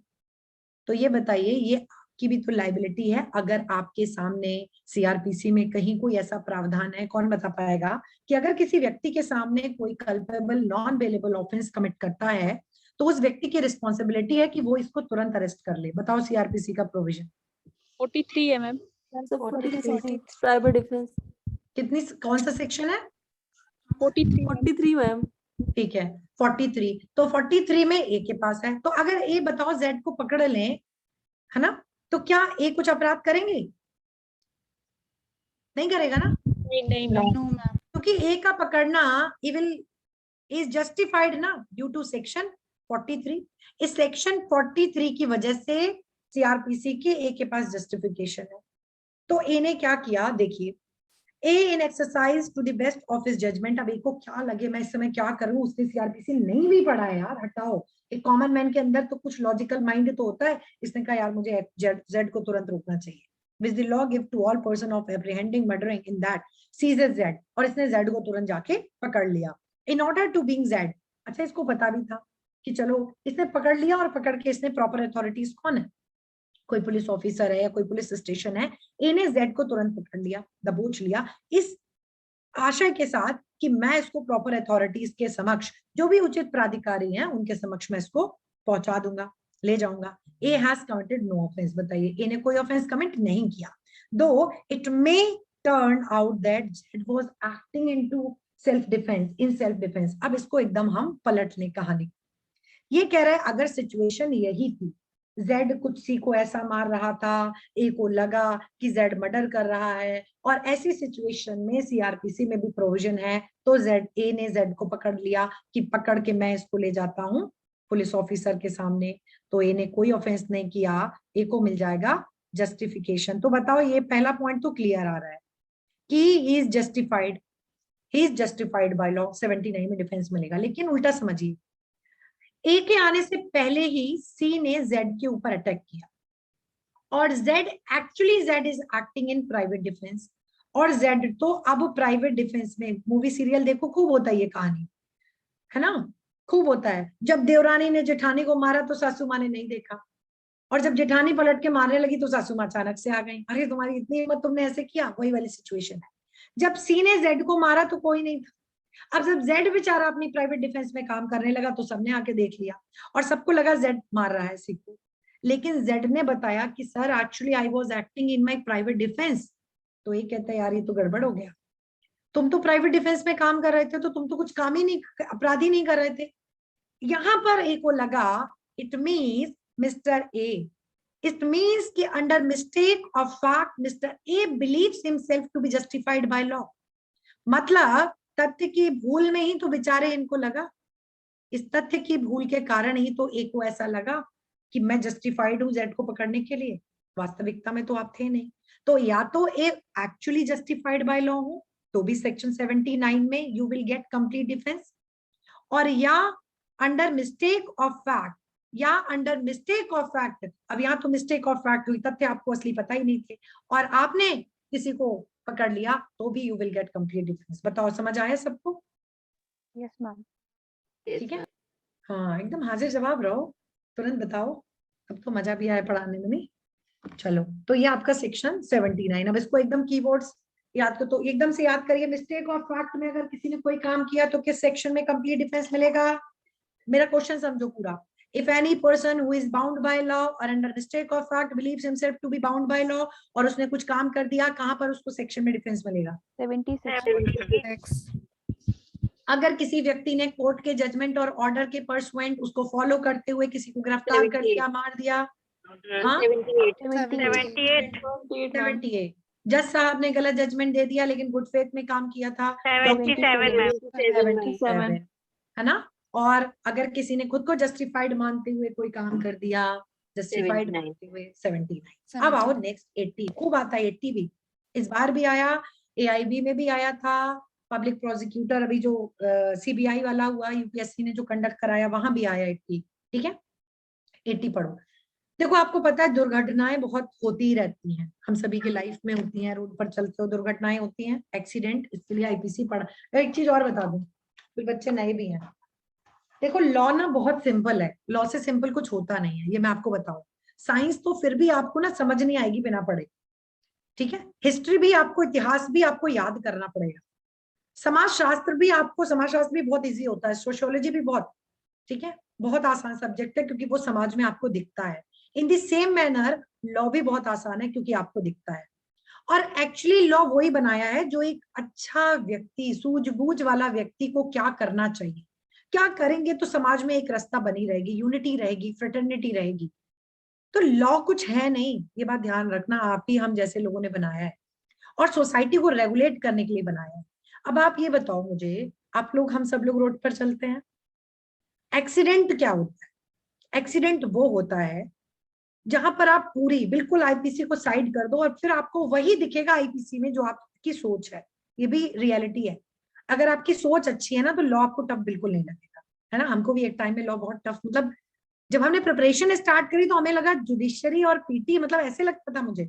तो ये बताइए ये आपकी भी तो लाइबिलिटी है। अगर आपके सामने सीआरपीसी में कहीं कोई ऐसा प्रावधान है, कौन बता पाएगा कि अगर किसी व्यक्ति के सामने कोई culpable non bailable offence commit करता है तो उस व्यक्ति की रिस्पॉन्सिबिलिटी है कि वो इसको तुरंत अरेस्ट कर ले? बताओ सीआरपीसी का प्रोविजन 43 है मैम। साइबर डिफेंस कितनी, कौन सा सेक्शन है? 43 मैम। ठीक है 43। तो 43 में ए के पास है, तो अगर ए बताओ जेड को पकड़ लें, है ना, तो क्या ए कुछ अपराध करेंगे? नहीं करेगा ना, नहीं नो मैम। क्योंकि ए का पकड़ना इज जस्टिफाइड ना ड्यू टू सेक्शन 43। इस सेक्शन 43 की वजह से सीआरपीसी के ए के पास जस्टिफिकेशन है। तो ए ने क्या किया देखिए, A in exercise to the best of his judgment. अब ए को क्या लगे मैं इस समय क्या करूं, उसने सीआरपीसी नहीं भी पढ़ा है यार, हटाओ। एक कॉमन मैन के अंदर तो कुछ लॉजिकल माइंड तो होता है। इसने कहा यार मुझे जेड को तुरंत रोकना चाहिए, which the law give to all person of apprehending murdering in that seizes Z, और इसने जेड को तुरंत जाके पकड़ लिया in order to being Z. अच्छा, इसको पता भी था कि चलो इसने पकड़ लिया, और पकड़ के इसने प्रॉपर अथॉरिटीज कौन है, कोई पुलिस ऑफिसर है या कोई पुलिस स्टेशन है, ए ने जेड को तुरंत पकड़ लिया, दबोच लिया, इस आशय के साथ कि मैं इसको प्रॉपर अथॉरिटीज के समक्ष, जो भी उचित प्राधिकारी हैं उनके समक्ष मैं इसको पहुंचा दूंगा, ले जाऊंगा। A has committed no offence. बताइए ए ने कोई ऑफेंस कमिट नहीं किया, though it may turned out that Z was acting into self defense, in self defense. अब इसको एकदम हम पलट लें कहानी। ये कह रहा है अगर सिचुएशन यही थी, Z कुछ सी को ऐसा मार रहा था, ए को लगा कि Z मर्डर कर रहा है, और ऐसी सिचुएशन में सीआरपीसी में भी प्रोविजन है, तो ए ने Z को पकड़ लिया कि पकड़ के मैं इसको ले जाता हूं पुलिस ऑफिसर के सामने, तो ए ने कोई ऑफेंस नहीं किया, ए को मिल जाएगा जस्टिफिकेशन। तो बताओ, ये पहला पॉइंट तो क्लियर आ रहा है कि he is justified by law, 79 में डिफेंस मिलेगा। लेकिन उल्टा समझिए, ए के आने से पहले ही सी ने जेड के ऊपर अटैक किया, और Z is acting in private defence, और जेड तो अब प्राइवेट डिफेंस में, मूवी सीरियल देखो खूब होता है ये कहानी, है ना, खूब होता है। जब देवरानी ने जेठानी को मारा तो सासू माँ ने नहीं देखा, और जब जेठानी पलट के मारने लगी तो सासू माँ अचानक से आ गई, अरे तुम्हारी इतनी हिम्मत, तुमने ऐसे किया, वही वाली सिचुएशन है। जब सी ने जेड को मारा तो कोई नहीं था, अब जब जेड बेचारा अपनी प्राइवेट डिफेंस में काम करने लगा तो सबने आके देख लिया, और सबको लगा जेड मार रहा है सी को, लेकिन जेड ने बताया कि sir actually I was acting in my private defence. तो ये कहता है यार ये तो गड़बड़ हो गया, तुम तो प्राइवेट डिफेंस में काम कर रहे थे, तो तुम तो कुछ काम ही नहीं, अपराध ही नहीं कर रहे थे। यहां पर ए को लगा it means mister A, it means कि under mistake of fact Mr. A believes himself to be justified by law। मतलब तथ्य की भूल में ही तो बेचारे इनको लगा, इस तथ्य की भूल के कारण ही तो ए को ऐसा लगा कि मैं जस्टिफाइड हूं जेड को पकड़ने के लिए, वास्तविकता में तो आप थे नहीं। तो या तो ए एक्चुअली जस्टिफाइड बाय लॉ हो, तो भी सेक्शन 79 में you will get complete defence, और या अंडर मिस्टेक ऑफ फैक्ट, या अंडर मिस्टेक ऑफ फैक्ट। अब यहाँ तो मिस्टेक ऑफ फैक्ट हुई, तथ्य आपको असली पता ही नहीं थे और आपने किसी को पकड़ लिया, तो भी you will get complete defence. बताओ समझ आया सबको? Yes ma'am. ठीक है, हाँ एकदम हाजिर जवाब रहो, तुरंत बताओ, अब तो मजा भी आया पढ़ाने में नहीं। चलो, तो ये आपका सेक्शन 79। अब इसको एकदम कीवर्ड्स याद कर, तो एकदम से याद करिए, मिस्टेक ऑफ फैक्ट में अगर किसी ने कोई काम किया तो किस सेक्शन में कंप्लीट डिफेंस मिलेगा? मेरा क्वेश्चन समझो पूरा। If any person who is bound by law or under mistake of fact believes himself to be bound by law, और उसने कुछ काम कर दिया, कहाँ पर उसको सेक्शन में डिफेंस मिलेगा? 76। अगर किसी व्यक्ति ने कोर्ट के जजमेंट और ऑर्डर के परसुएंट उसको फॉलो करते हुए किसी को गिरफ्तार कर दिया, मार दिया, हाँ 78। जज साहब ने गलत जजमेंट दे दिया लेकिन गुड फेथ में काम किया था, 77 है ना। और अगर किसी ने खुद को जस्टिफाइड मानते हुए कोई काम कर दिया, जस्टिफाइड मानते हुए 79। अब आओ नेक्स्ट 80, खूब आता है 80 भी, इस बार भी आया, AIB में भी आया था, पब्लिक प्रोसिक्यूटर अभी जो CBI वाला हुआ, UPSC ने जो कंडक्ट कराया वहां भी आया 80। ठीक है, 80 पढ़ो। देखो आपको पता है दुर्घटनाएं बहुत होती ही रहती हैं, हम सभी के लाइफ में होती हैं, रोड पर चलते हो दुर्घटनाएं होती हैं, एक्सीडेंट, इसके लिए IPC पढ़ा। एक चीज और बता दूं, कुछ बच्चे नए भी हैं, देखो लॉ ना बहुत सिंपल है, लॉ से सिंपल कुछ होता नहीं है, ये मैं आपको बताऊं। साइंस तो फिर भी आपको ना समझ नहीं आएगी बिना पढ़े, ठीक है, हिस्ट्री भी आपको, इतिहास भी आपको याद करना पड़ेगा, समाजशास्त्र भी आपको, समाजशास्त्र भी बहुत इजी होता है, सोशियोलॉजी भी बहुत, ठीक है, बहुत आसान सब्जेक्ट है क्योंकि वो समाज में आपको दिखता है। In the same manner law भी बहुत आसान है क्योंकि आपको दिखता है, और एक्चुअली लॉ वही बनाया है जो एक अच्छा व्यक्ति, सूझबूझ वाला व्यक्ति को क्या करना चाहिए, क्या करेंगे तो समाज में एक रास्ता बनी रहेगी, यूनिटी रहेगी, फ्रेटर्निटी रहेगी। तो लॉ कुछ है नहीं, ये बात ध्यान रखना, आप ही हम जैसे लोगों ने बनाया है और सोसाइटी को रेगुलेट करने के लिए बनाया है। अब आप ये बताओ मुझे, आप लोग, हम सब लोग रोड पर चलते हैं, एक्सीडेंट क्या होता है? एक्सीडेंट वो होता है जहां पर आप पूरी बिल्कुल IPC को साइड कर दो और फिर आपको वही दिखेगा IPC में जो आपकी सोच है, ये भी रियलिटी है। अगर आपकी सोच अच्छी है ना तो लॉ आपको टफ बिल्कुल नहीं लगेगा, है ना। हमको भी एक टाइम में लॉ बहुत टफ, मतलब जब हमने प्रिपरेशन स्टार्ट करी तो हमें लगा जुडिशरी और PT, मतलब ऐसे लगता था मुझे,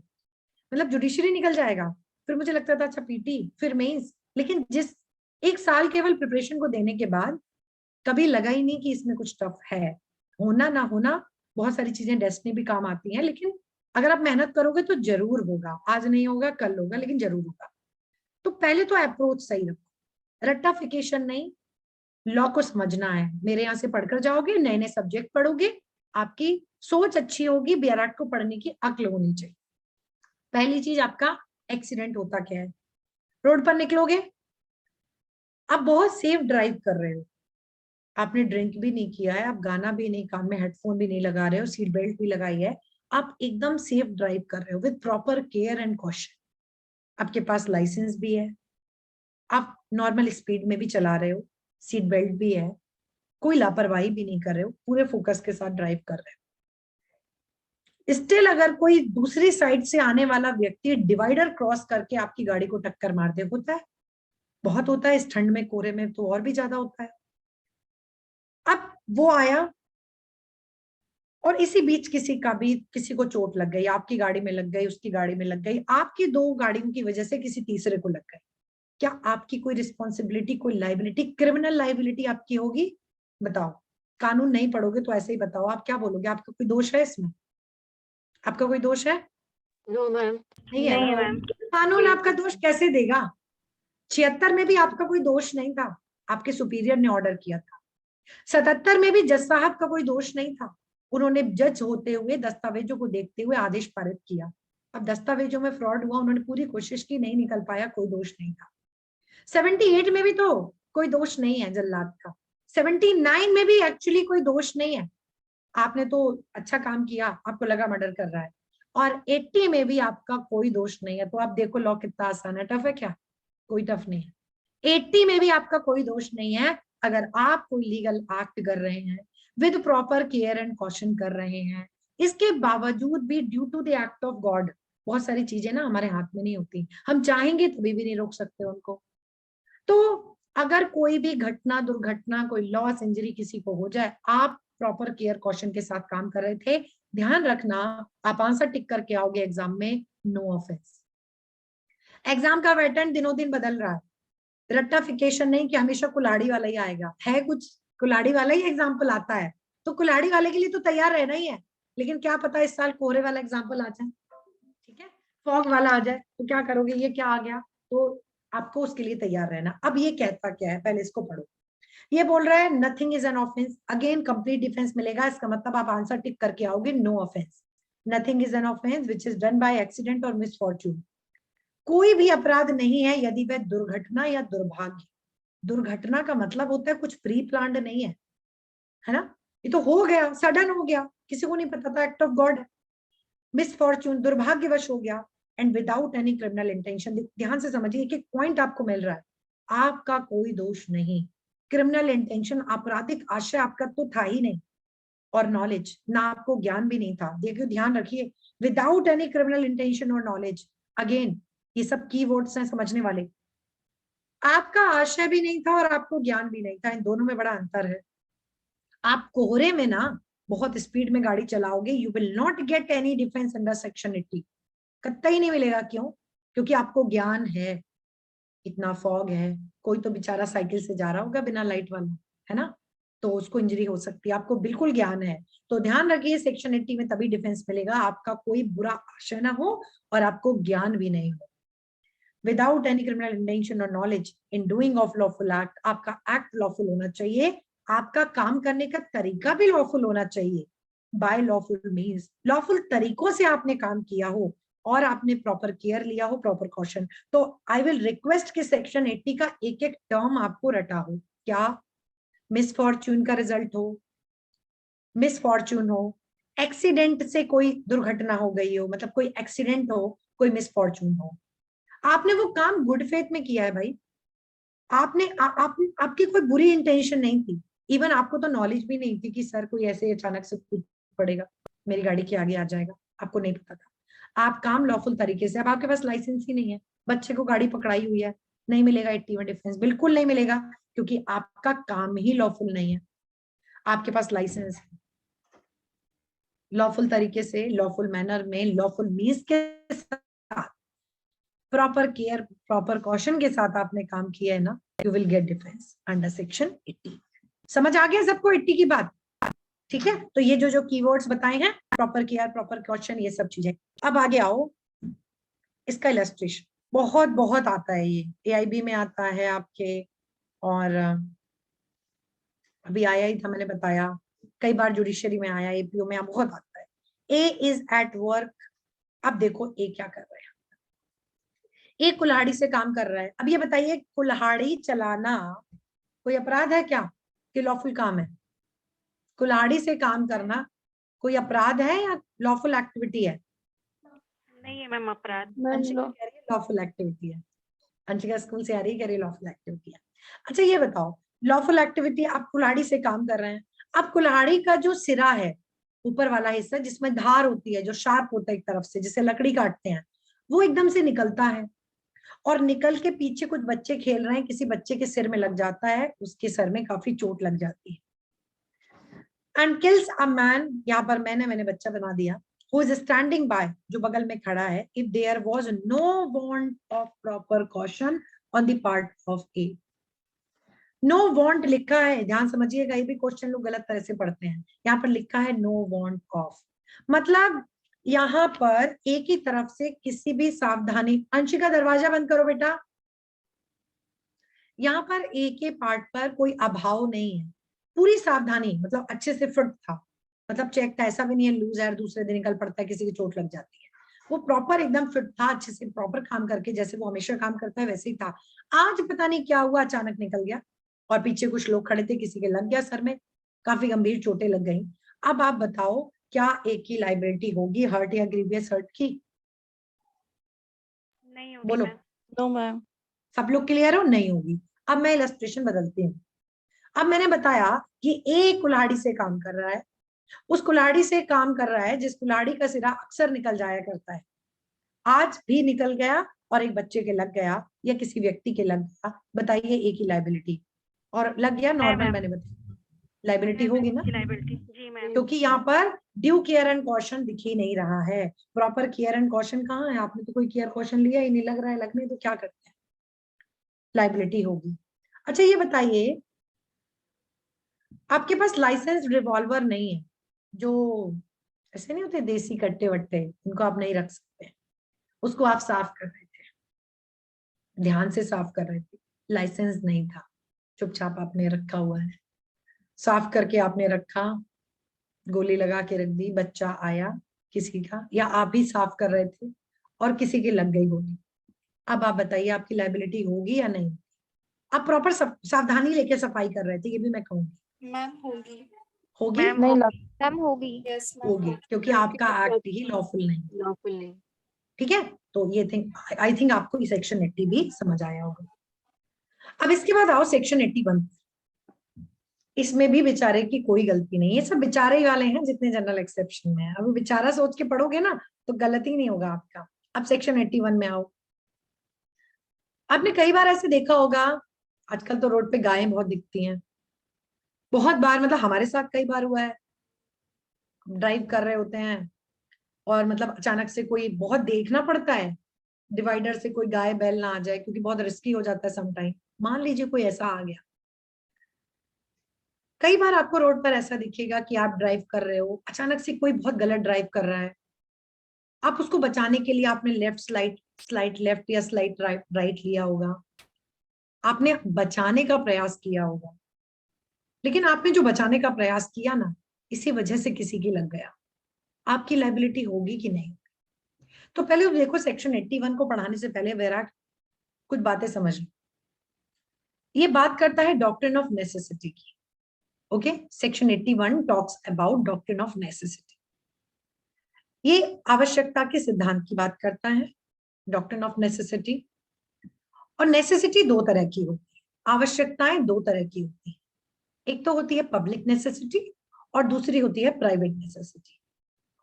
मतलब जुडिशरी निकल जाएगा, फिर मुझे लगता था अच्छा PT, फिर मेंस, लेकिन जिस एक साल केवल प्रिपरेशन को देने के बाद कभी लगा ही नहीं कि इसमें कुछ टफ है। होना ना होना, बहुत सारी चीजें डेस्टिनी भी काम आती हैं, लेकिन अगर आप मेहनत करोगे तो जरूर होगा, आज नहीं होगा कल होगा, लेकिन जरूर होगा। तो पहले तो अप्रोच सही रखो, रट्टाफिकेशन नहीं, लॉ को समझना है। मेरे यहाँ से पढ़कर जाओगे, नए नए सब्जेक्ट पढ़ोगे, आपकी सोच अच्छी होगी, BRAT को पढ़ने की अक्ल होनी चाहिए। पहली चीज आपका एक्सीडेंट होता क्या है, रोड पर निकलोगे, आप बहुत सेफ ड्राइव कर रहे हो, आपने ड्रिंक भी नहीं किया है, आप गाना भी नहीं, कान में हेडफोन भी नहीं लगा रहे हो, सीट बेल्ट भी लगाई है, आप एकदम सेफ ड्राइव कर रहे हो with proper care and caution. आपके पास लाइसेंस भी है, आप नॉर्मल स्पीड में भी चला रहे हो, सीट बेल्ट भी है, कोई लापरवाही भी नहीं कर रहे हो, पूरे फोकस के साथ ड्राइव कर रहे हो। स्टिल अगर कोई दूसरी साइड से आने वाला व्यक्ति डिवाइडर क्रॉस करके आपकी गाड़ी को टक्कर मार दे, होता है, बहुत होता है, इस ठंड में कोहरे में तो और भी ज्यादा होता है। अब वो आया और इसी बीच किसी को चोट लग गई, आपकी गाड़ी में लग गई, उसकी गाड़ी में लग गई, आपकी दो गाड़ियों की वजह से किसी तीसरे को लग गई, क्या आपकी कोई रिस्पॉन्सिबिलिटी, कोई लाइबिलिटी, क्रिमिनल लाइबिलिटी आपकी होगी? बताओ, कानून नहीं पढ़ोगे तो ऐसे ही बताओ, आप क्या बोलोगे? आपका कोई दोष है इसमें? आपका कोई दोष है? No ma'am. नहीं है नहीं ना? मैम। कानून आपका दोष कैसे देगा? 76 में भी आपका कोई दोष नहीं था, आपके सुपीरियर ने ऑर्डर किया था। 77 में भी जज साहब का कोई दोष नहीं था, उन्होंने जज होते हुए दस्तावेजों को देखते हुए आदेश पारित किया। अब दस्तावेजों में फ्रॉड हुआ, उन्होंने पूरी कोशिश की, नहीं निकल पाया, कोई दोष नहीं था। 78 में भी तो कोई दोष नहीं है जल्लाद का। 79 में भी एक्चुअली कोई दोष नहीं है, आपने तो अच्छा काम किया, आपको लगा मर्डर कर रहा है। और 80 में भी आपका कोई दोष नहीं है। तो आप देखो लॉ कितना आसान है, टफ है क्या? कोई टफ नहीं है। 80 में भी आपका कोई दोष नहीं है अगर आप कोई लीगल एक्ट कर रहे हैं, with proper care and caution कर रहे हैं, इसके बावजूद भी due to the act of God, बहुत सारी चीजें ना हमारे हाथ में नहीं होती, हम चाहेंगे तभी भी नहीं रोक सकते उनको। तो अगर कोई भी घटना, दुर्घटना, कोई लॉस, इंजरी किसी को हो जाए, आप प्रॉपर केयर कॉशन के साथ काम कर रहे थे, ध्यान रखना, आप आंसर टिक करके आओगे एग्जाम में, नो ऑफेंस। एग्जाम का पैटर्न दिनों दिन बदल रहा है, रट्टाफिकेशन नहीं कि हमेशा कुल्हाड़ी वाला ही आएगा, है कुछ कुल्हाड़ी वाला ही एग्जाम्पल आता है, तो कुल्हाड़ी वाले के लिए तो तैयार रहना ही है। लेकिन क्या पता इस साल कोहरे वाला एग्जाम्पल आ जाए, ठीक है, फॉग वाला आ जाए, तो क्या करोगे? ये क्या आ गया? तो आपको उसके लिए तैयार रहना। अब ये कहता क्या है, पहले इसको पढ़ो। ये बोल रहा है nothing is an offence, again complete defence मिलेगा, इसका मतलब आप आंसर टिक करके आओगे, no offence. Nothing is an offence which is done by accident और मिसफॉर्चून। कोई भी अपराध नहीं है यदि वह दुर्घटना या दुर्भाग्य, दुर्घटना का मतलब होता है कुछ प्री प्लान्ड नहीं है ना, ये तो हो गया, सडन हो गया, किसी को नहीं पता था, एक्ट ऑफ गॉड है। मिसफॉर्चून, दुर्भाग्यवश हो गया, and without any criminal intention. ध्यान से समझिए, एक एक पॉइंट आपको मिल रहा है, आपका कोई दोष नहीं, क्रिमिनल इंटेंशन, आपराधिक आशय आपका तो था ही नहीं, और नॉलेज ना, आपको ज्ञान भी नहीं था। देखिए ध्यान रखिए, विदाउट एनी क्रिमिनल इंटेंशन और नॉलेज, अगेन ये सब की वर्ड्स हैं समझने वाले। आपका आशय भी नहीं था और आपको ज्ञान भी नहीं था, इन दोनों में बड़ा अंतर है। आप कोहरे में ना बहुत स्पीड में गाड़ी चलाओगे, you will not get any defence under section 80, कतई नहीं मिलेगा। क्यों? क्योंकि आपको ज्ञान है, इतना फॉग है, कोई तो बेचारा साइकिल से जा रहा होगा बिना लाइट वाला, है ना, तो उसको इंजरी हो सकती है, आपको बिल्कुल ज्ञान है। तो ध्यान रखिए, सेक्शन 80 में तभी डिफेंस मिलेगा, आपका कोई बुरा आशय ना हो और आपको ज्ञान भी नहीं हो। विदाउट एनी क्रिमिनल इंटेंशन और knowledge in doing of lawful act, आपका एक्ट लॉफुल होना चाहिए, आपका काम करने का तरीका भी लॉफुल होना चाहिए। बाय लॉफुल मीन्स, लॉफुल तरीकों से आपने काम किया हो और आपने प्रॉपर केयर लिया हो, प्रॉपर कॉशन। तो आई विल रिक्वेस्ट कि सेक्शन 80 का एक एक टर्म आपको रटा हो। क्या? मिसफॉर्चून का रिजल्ट हो, मिसफॉर्चून हो, एक्सीडेंट से कोई दुर्घटना हो गई हो, मतलब कोई एक्सीडेंट हो, कोई मिसफॉर्चून हो, आपने वो काम गुड फेथ में किया है भाई, आपने आपकी कोई बुरी इंटेंशन नहीं थी, इवन आपको तो नॉलेज भी नहीं थी कि सर कोई ऐसे अचानक से कूद पड़ेगा, मेरी गाड़ी के आगे आ जाएगा, आपको नहीं पता था। आप काम लॉफुल तरीके से, अब आपके पास लाइसेंस ही नहीं है, बच्चे को गाड़ी पकड़ाई हुई है, नहीं मिलेगा 80 में डिफेंस, बिल्कुल नहीं मिलेगा, क्योंकि आपका काम ही लॉफुल नहीं है। आपके पास लाइसेंस है, लॉफुल तरीके से, लॉफुल मैनर में, लॉफुल मीन्स के साथ, प्रॉपर केयर, प्रॉपर कॉशन के साथ आपने काम किया है ना, you will get defence under section 80। समझ आ गया सबको 80 की बात? ठीक है, तो ये जो कीवर्ड्स बताए हैं, प्रॉपर केयर, प्रॉपर कॉशन, ये सब चीजें। अब आगे आओ, इसका इलस्ट्रेशन बहुत बहुत आता है, ये एआईबी में आता है आपके, और अभी आया ही था, मैंने बताया, कई बार जुडिशरी में आया, एपीओ में बहुत आता है। ए इज एट वर्क, अब देखो ए क्या कर रहे हैं, एक कुल्हाड़ी से काम कर रहा है। अब ये बताइए, कुल्हाड़ी चलाना कोई अपराध है क्या कि लॉफुल काम है? कुल्हाड़ी से काम करना कोई अपराध है या लॉफुल एक्टिविटी है? नहीं है मैम अपराध। मैम अंशिका लो कह रही है लॉफुल एक्टिविटी है। अंशिका स्कूल से आ रही है, कह रही है लॉफुल एक्टिविटी है। अच्छा ये बताओ, लॉफुल एक्टिविटी, आप कुल्हाड़ी से काम कर रहे हैं। अब कुल्हाड़ी का जो सिरा है, ऊपर वाला हिस्सा जिसमें धार होती है, जो शार्प होता है एक तरफ से, जिसे लकड़ी काटते हैं, वो एकदम से निकलता है और निकल के पीछे कुछ बच्चे खेल रहे हैं, किसी बच्चे के सिर में लग जाता है, उसके सर में काफी चोट लग जाती है। एंड किल्स अ मैन, यहाँ पर मैंने बच्चा बना दिया, who is standing by, जो बगल में खड़ा है, if there was no want of proper caution on the part of A। Know want लिखा है, ध्यान समझिएगा, ये भी क्वेश्चन लोग गलत तरह से पढ़ते हैं। यहाँ पर लिखा है नो वांट ऑफ, मतलब यहाँ पर एक ही तरफ से किसी भी सावधानी। अंशिका दरवाजा बंद करो बेटा। यहाँ पर एक ही पार्ट पर कोई अभाव नहीं है, पूरी सावधानी, मतलब अच्छे से फिट था, मतलब चेक था, ऐसा भी नहीं है लूज है दूसरे दिन निकल पड़ता है, किसी की चोट लग जाती है। वो प्रॉपर एकदम फिट था, अच्छे से प्रॉपर काम करके, जैसे वो हमेशा काम करता है वैसे ही था। आज पता नहीं क्या हुआ, अचानक निकल गया और पीछे कुछ लोग खड़े थे, किसी के लग गया सर में, काफी गंभीर चोटें लग गई। अब आप बताओ, क्या एक की लाइबिलिटी होगी हर्ट या ग्रीवियस हर्ट की? नहीं होगी बोलो, मैम। No ma'am. सब लोग क्लियर हो? नहीं होगी। अब मैं इलस्ट्रेशन बदलती हूँ। अब मैंने बताया कि एक कुल्हाड़ी से काम कर रहा है, उस कुल्हाड़ी से काम कर रहा है जिस कुल्हाड़ी का सिरा अक्सर निकल जाया करता है, आज भी निकल गया और एक बच्चे के लग गया या किसी व्यक्ति के लग गया। बताइए एक ही लाइबिलिटी, और लग गया नॉर्मल, मैम। मैंने बताया लाइबिलिटी होगी ना, लाइबिलिटी जी मैम। क्योंकि यहाँ पर ड्यू केयर एंड कॉशन दिख ही नहीं रहा है। प्रॉपर केयर एंड कॉशन कहाँ है? आपने तो कोई केयर कॉशन लिया ही नहीं, लग रहा है लगने, तो क्या करते हैं, लाइबिलिटी होगी। अच्छा ये बताइए, आपके पास लाइसेंस रिवॉल्वर नहीं है, जो ऐसे नहीं होते देसी कट्टे वट्टे, उनको आप नहीं रख सकते, उसको आप साफ कर रहे थे, ध्यान से साफ कर रहे थे, लाइसेंस नहीं था, चुपचाप आपने रखा हुआ है, साफ करके आपने रखा, गोली लगा के रख दी, बच्चा आया किसी का, या आप ही साफ कर रहे थे और किसी की लग गई गोली। अब आप बताइए आपकी लाइबिलिटी होगी या नहीं? आप प्रॉपर सावधानी लेके सफाई कर रहे थे, ये भी मैं कहूंगी। मैम होगी। होगी? मैम नहीं होगी। लग मैम होगी। यस होगी, क्योंकि आपका एक्ट ही लॉफुल नहीं। लॉफुल नहीं। ठीक है, तो ये थिंक, आई थिंक आपको ये सेक्शन 80 भी समझ आया होगा। अब इसके बाद आओ सेक्शन 81। इसमें भी बेचारे की कोई गलती नहीं है, सब बेचारे ही वाले हैं जितने जनरल एक्सेप्शन में है। अब बेचारा सोच के पढ़ोगे ना तो गलती नहीं होगा आपका। अब सेक्शन 81 में आओ। आपने कई बार ऐसे देखा होगा, आजकल तो रोड पे गायें बहुत दिखती हैं, बहुत बार, मतलब हमारे साथ कई बार हुआ है, ड्राइव कर रहे होते हैं और मतलब अचानक से कोई, बहुत देखना पड़ता है डिवाइडर से कोई गाय बैल ना आ जाए, क्योंकि बहुत रिस्की हो जाता है समटाइम। मान लीजिए कोई ऐसा आ गया, कई बार आपको रोड पर ऐसा दिखेगा कि आप ड्राइव कर रहे हो, अचानक से कोई बहुत गलत ड्राइव कर रहा है, आप उसको बचाने के लिए आपने लेफ्ट स्लाइड लेफ्ट या स्लाइड राइट लिया होगा, आपने बचाने का प्रयास किया होगा, लेकिन आपने जो बचाने का प्रयास किया ना, इसी वजह से किसी की लग गया, आपकी लाइबिलिटी होगी कि नहीं? तो पहले देखो, सेक्शन 81 को पढ़ाने से पहले वैराग कुछ बातें समझ लो। ये बात करता है डॉक्ट्रिन ऑफ नेसेसिटी की। Okay, section 81 talks about doctrine of necessity. ये आवश्यकता के सिद्धांत की बात करता है, डॉक्ट्रिन ऑफ नेसेसिटी। और नेसेसिटी दो तरह की होती है, आवश्यकताएं दो तरह की होती है, एक तो होती है पब्लिक नेसेसिटी और दूसरी होती है प्राइवेट नेसेसिटी।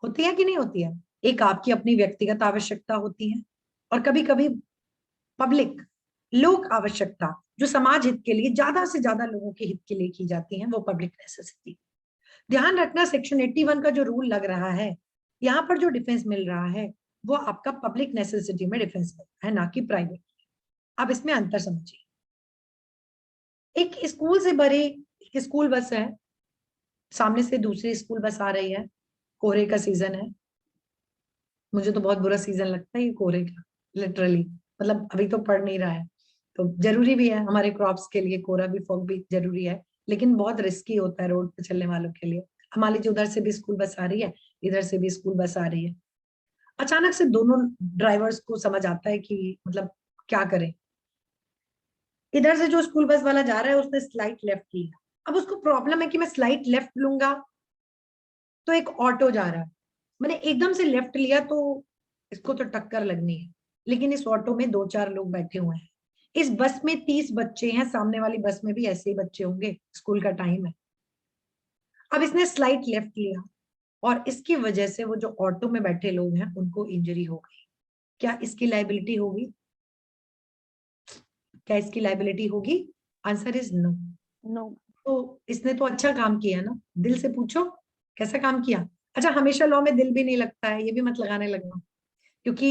होती है कि नहीं होती है? एक आपकी अपनी व्यक्तिगत आवश्यकता होती है, और कभी कभी पब्लिक, लोक आवश्यकता, जो समाज हित के लिए, ज्यादा से ज्यादा लोगों के हित के लिए की जाती है, वो पब्लिक नेसेसिटी। ध्यान रखना, सेक्शन 81 का जो रूल लग रहा है, यहाँ पर जो डिफेंस मिल रहा है वो आपका पब्लिक नेसेसिटी में डिफेंस मिलता है, ना कि प्राइवेट। अब इसमें अंतर समझिए। एक स्कूल से भरी एक स्कूल बस है, सामने से दूसरी स्कूल बस आ रही है, कोहरे का सीजन है, मुझे तो बहुत बुरा सीजन लगता है ये कोहरे का, लिटरली, मतलब अभी तो पड़ नहीं रहा है, तो जरूरी भी है हमारे क्रॉप्स के लिए, कोहरा भी, फॉग भी जरूरी है, लेकिन बहुत रिस्की होता है रोड पे चलने वालों के लिए। मान लीजिए उधर से भी स्कूल बस आ रही है, इधर से भी स्कूल बस आ रही है, अचानक से दोनों ड्राइवर्स को समझ आता है कि मतलब क्या करें? इधर से जो स्कूल बस वाला जा रहा है उसने स्लाइट लेफ्ट लिया, अब उसको प्रॉब्लम है कि मैं स्लाइट लेफ्ट लूंगा तो एक ऑटो जा रहा है, मैंने एकदम से लेफ्ट लिया तो इसको तो टक्कर लगनी है, लेकिन इस ऑटो में 2-4 लोग बैठे हुए हैं, इस बस में 30 बच्चे हैं, सामने वाली बस में भी ऐसे ही बच्चे होंगे, स्कूल का टाइम है। अब इसने स्लाइट लेफ्ट लिया और इसकी वजह से वो जो ऑटो में बैठे लोग हैं उनको इंजरी हो गई, क्या इसकी लाइबिलिटी होगी? क्या इसकी लाइबिलिटी होगी? Answer is no. No. तो इसने तो अच्छा काम किया ना, दिल से पूछो कैसा काम किया। अच्छा, हमेशा लॉ में दिल भी नहीं लगता है, ये भी मत लगाने लगना, क्योंकि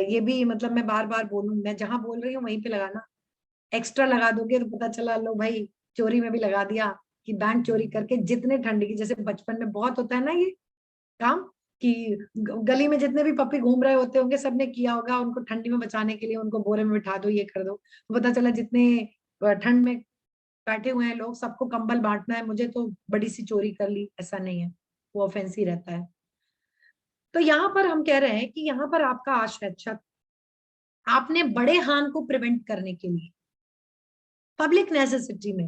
ये भी मतलब मैं बार बार बोलूं, मैं जहां बोल रही हूँ वहीं पे लगाना, एक्स्ट्रा लगा दोगे तो पता चला लो भाई चोरी में भी लगा दिया कि बैंक चोरी करके जितने ठंड की, जैसे बचपन में बहुत होता है ना ये काम कि गली में जितने भी पप्पी घूम रहे होते होंगे सबने किया होगा, उनको ठंडी में बचाने के लिए उनको बोरे में बिठा दो, ये कर दो, तो पता चला जितने ठंड में बैठे हुए हैं लोग सबको कंबल बांटना है, मुझे तो बड़ी सी चोरी कर ली, ऐसा नहीं है, वो ऑफेंस ही रहता है। तो यहाँ पर हम कह रहे हैं कि यहाँ पर आपका आशय, अच्छा आपने बड़े हार्म को प्रिवेंट करने के लिए पब्लिक नेसेसिटी में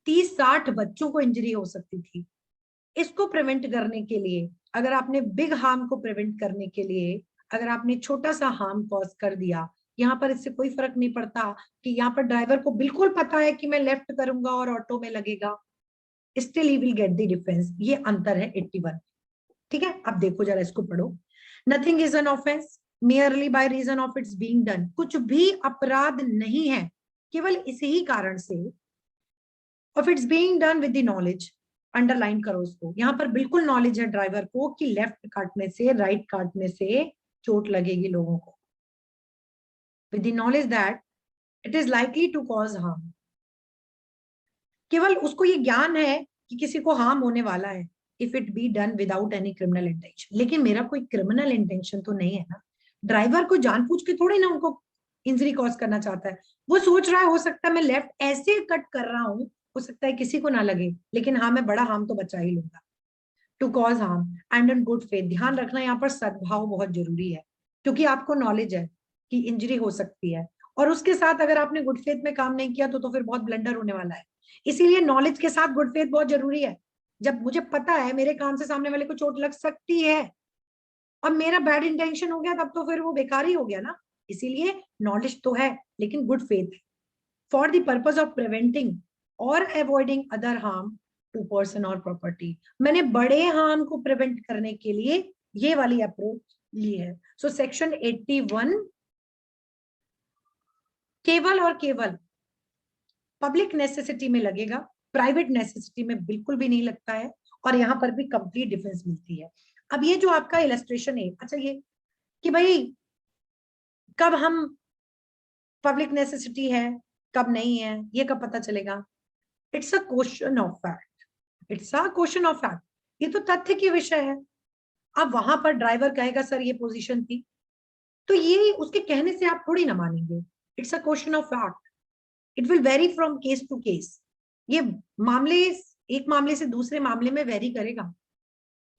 30-60 बच्चों को इंजरी हो सकती थी, इसको प्रिवेंट करने के लिए अगर आपने बिग हार्म को प्रिवेंट करने के लिए अगर आपने छोटा सा हार्म कॉज कर दिया, यहाँ पर इससे कोई फर्क नहीं पड़ता कि यहाँ पर ड्राइवर को बिल्कुल पता है कि मैं लेफ्ट करूंगा और ऑटो में लगेगा, still he will get the difference, ये अंतर है 81। ठीक है, अब देखो जरा इसको पढ़ो। Nothing is an offence merely by reason of its being done, कुछ भी अपराध नहीं है केवल इसी ही कारण से of its being done with the knowledge, underline करो उसको, यहाँ पर बिल्कुल नॉलेज है ड्राइवर को कि लेफ्ट काटने से राइट काटने से चोट लगेगी लोगों को, with the knowledge that it is likely to cause harm, केवल उसको ये ज्ञान है कि किसी को हार्म होने वाला है, if it be done without any criminal intention, लेकिन मेरा कोई क्रिमिनल इंटेंशन तो नहीं है ना, ड्राइवर को जानबूझ के थोड़ी ना उनको इंजरी कॉज करना चाहता है, वो सोच रहा है हो सकता है मैं लेफ्ट ऐसे कट कर रहा हूं, हो सकता है किसी को ना लगे, लेकिन हाँ मैं बड़ा हार्म तो बचा ही लूंगा, to cause harm and in good faith. ध्यान रखना यहाँ पर सद्भाव बहुत जरूरी है, क्योंकि आपको नॉलेज है कि इंजरी हो सकती है, और उसके साथ अगर आपने गुड फेथ में काम नहीं किया तो फिर बहुत ब्लंडर होने वाला है, इसीलिए नॉलेज के साथ गुड फेथ बहुत जरूरी है। जब मुझे पता है मेरे काम से सामने वाले को चोट लग सकती है और मेरा बैड इंटेंशन हो गया, तब तो फिर वो बेकार ही हो गया ना, इसीलिए नॉलेज तो है लेकिन good faith for the purpose of preventing or avoiding other harm to person or property, मैंने बड़े हार्म को प्रिवेंट करने के लिए ये वाली अप्रोच ली है। सो सेक्शन 81 केवल और केवल पब्लिक नेसेसिटी में लगेगा, प्राइवेट नेसेसिटी में बिल्कुल भी नहीं लगता है, और यहाँ पर भी कंप्लीट डिफरेंस मिलती है। अब ये जो आपका इलस्ट्रेशन है, अच्छा ये कि भाई कब हम पब्लिक नेसेसिटी है कब नहीं है ये कब पता चलेगा, it's a question of fact, it's a question of fact, ये तो तथ्य की विषय है। अब वहां पर ड्राइवर कहेगा सर ये पोजीशन थी, तो ये उसके कहने से आप थोड़ी ना मानेंगे, it's a question of fact, it will vary from case to case, ये मामले एक मामले से दूसरे मामले में वेरी करेगा,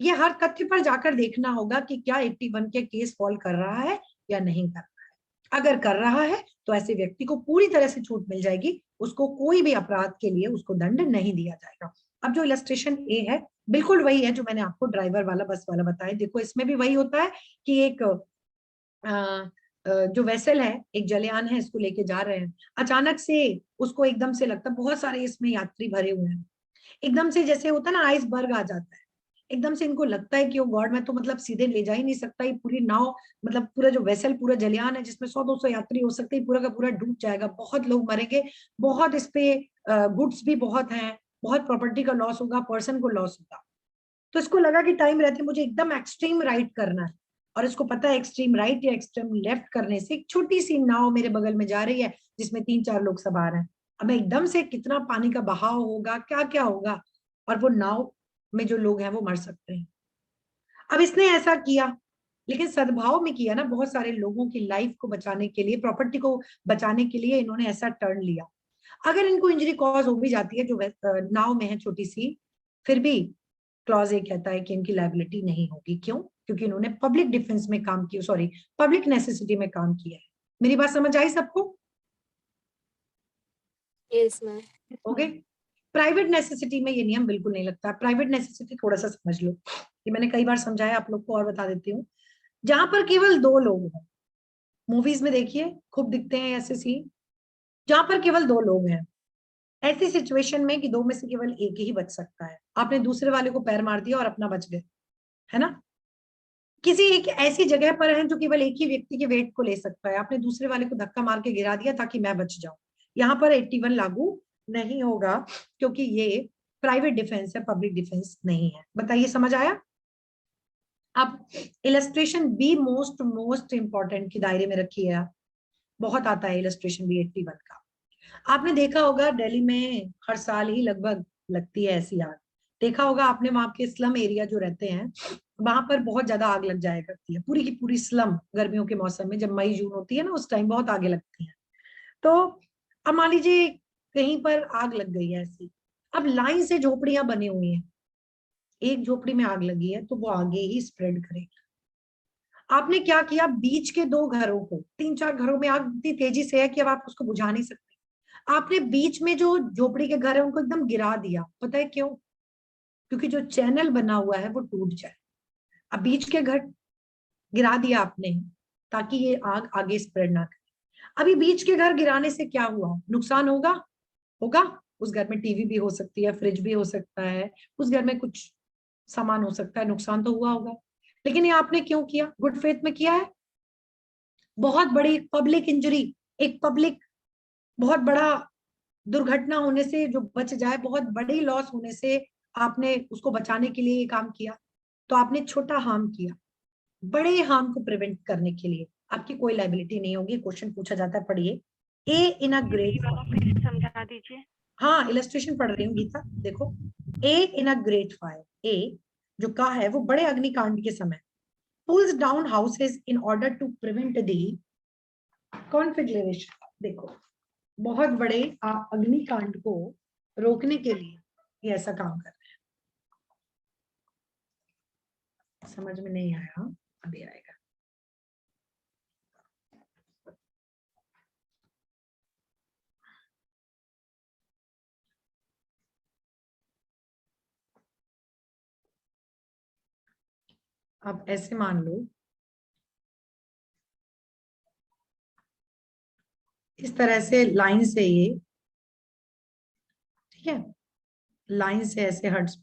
ये हर तथ्य पर जाकर देखना होगा कि क्या 81 के केस फॉल कर रहा है या नहीं कर रहा है, अगर कर रहा है तो ऐसे व्यक्ति को पूरी तरह से छूट मिल जाएगी, उसको कोई भी अपराध के लिए उसको दंड नहीं दिया जाएगा। अब जो इलस्ट्रेशन ए है बिल्कुल वही है जो मैंने आपको ड्राइवर वाला बस वाला बताया, देखो इसमें भी वही होता है कि एक जो वेसल है एक जलयान है, इसको लेके जा रहे हैं, अचानक से उसको एकदम से लगता है बहुत सारे इसमें यात्री भरे हुए हैं, एकदम से जैसे होता है ना आइसबर्ग आ जाता है, एकदम से इनको लगता है कि ओ गॉड मैं तो मतलब सीधे ले जा ही नहीं सकता, ये पूरी नाव मतलब पूरा जो वेसल पूरा जलयान है जिसमें 100-200 यात्री हो सकते हैं पूरा का पूरा डूब जाएगा, बहुत लोग मरेंगे, बहुत इस पे गुड्स भी बहुत हैं, बहुत प्रॉपर्टी का लॉस होगा, पर्सन को लॉस होगा, तो इसको लगा कि टाइम रहते मुझे एकदम एक्सट्रीम राइट करना है, और इसको पता है एक्सट्रीम राइट या एक्सट्रीम लेफ्ट करने से एक छोटी सी नाव मेरे बगल में जा रही है जिसमें 3-4 लोग सवार हैं, अब एकदम से कितना पानी का बहाव होगा क्या क्या होगा, और वो नाव में जो लोग हैं वो मर सकते हैं। अब इसने ऐसा किया लेकिन सद्भाव में किया ना, बहुत सारे लोगों की लाइफ को बचाने के लिए, प्रॉपर्टी को बचाने के लिए इन्होंने ऐसा टर्न लिया, अगर इनको इंजरी कॉज हो भी जाती है जो नाव में है छोटी सी, फिर भी क्लॉज ए कहता है कि इनकी लायबिलिटी नहीं होगी, क्यों? क्योंकि इन्होंने पब्लिक डिफेंस में काम किया, सॉरी पब्लिक नेसेसिटी में काम किया है, मेरी बात समझ आई सबको? Yes, ma'am. Okay. Private necessity में ये नियम बिल्कुल नहीं लगता। प्राइवेट नेसेसिटी थोड़ा सा समझ लो, ये मैंने कई बार समझाया आप लोग को, और बता देती हूँ। जहां पर केवल दो लोग हैं, मूवीज में देखिए खूब दिखते हैं ऐसे सीन, जहां पर केवल दो लोग हैं, ऐसी सिचुएशन में कि दो में से केवल एक ही बच सकता है, आपने दूसरे वाले को पैर मार दिया और अपना बच गए, है ना? किसी एक ऐसी जगह पर है जो केवल एक ही व्यक्ति के वेट को ले सकता है, आपने दूसरे वाले को धक्का मार के गिरा दिया ताकि मैं बच जाऊं, यहाँ पर 81 लागू नहीं होगा, क्योंकि ये प्राइवेट डिफेंस है, पब्लिक डिफेंस नहीं है। बताइए समझ आया? अब इलस्ट्रेशन बी मोस्ट इंपॉर्टेंट के दायरे में रखिए आप, बहुत आता है इलस्ट्रेशन बी 81 का। आपने देखा होगा दिल्ली में हर साल ही लगभग लगती है ऐसी आग, देखा होगा आपने, वहां के स्लम एरिया जो रहते हैं वहां पर बहुत ज्यादा आग लग जाया करती है, पूरी की पूरी स्लम, गर्मियों के मौसम में जब मई जून होती है ना, उस टाइम बहुत आगे लगती है। तो अब मान लीजिए कहीं पर आग लग गई है ऐसी, अब लाइन से झोपड़ियां बनी हुई हैं, एक झोपड़ी में आग लगी है तो वो आगे ही स्प्रेड करेगी। आपने क्या किया, बीच के दो घरों को, 3-4 घरों में आग इतनी तेजी से है कि अब आप उसको बुझा नहीं सकते, आपने बीच में जो झोपड़ी के घर है उनको एकदम गिरा दिया। पता है क्यों? क्योंकि जो चैनल बना हुआ है वो टूट जाए। अब बीच के घर गिरा दिया आपने ताकि ये आग आगे स्प्रेड ना करे। अभी बीच के घर गिराने से क्या हुआ, नुकसान होगा? होगा। उस घर में टीवी भी हो सकती है, फ्रिज भी हो सकता है, उस घर में कुछ सामान हो सकता है, नुकसान तो हुआ होगा। लेकिन ये आपने क्यों किया? गुड फेथ में किया है। बहुत बड़ी पब्लिक इंजरी, एक पब्लिक बहुत बड़ा दुर्घटना होने से जो बच जाए, बहुत बड़ी लॉस होने से आपने उसको बचाने के लिए ये काम किया। तो आपने छोटा हार्म किया, बड़े हार्म को प्रिवेंट करने के लिए आपकी कोई लाइबिलिटी नहीं होगी। क्वेश्चन पूछा जाता है, पढ़िए। ए इन अ ग्रेट, वाला फिर समझा दीजिए। हाँ इलस्ट्रेशन पढ़ रही हूँ गीता, देखो। ए इन अ ग्रेट फायर, ए जो का है वो बड़े अग्निकांड के समय pulls down houses in order to prevent the conflagration। देखो, बहुत बड़े अग्निकांड को रोकने के लिए ये ऐसा काम कर रहे हैं। समझ में नहीं आया? अभी आएगा। अब ऐसे मान लो, इस तरह से लाइन से ये, ठीक है, लाइन से ऐसे हट्स,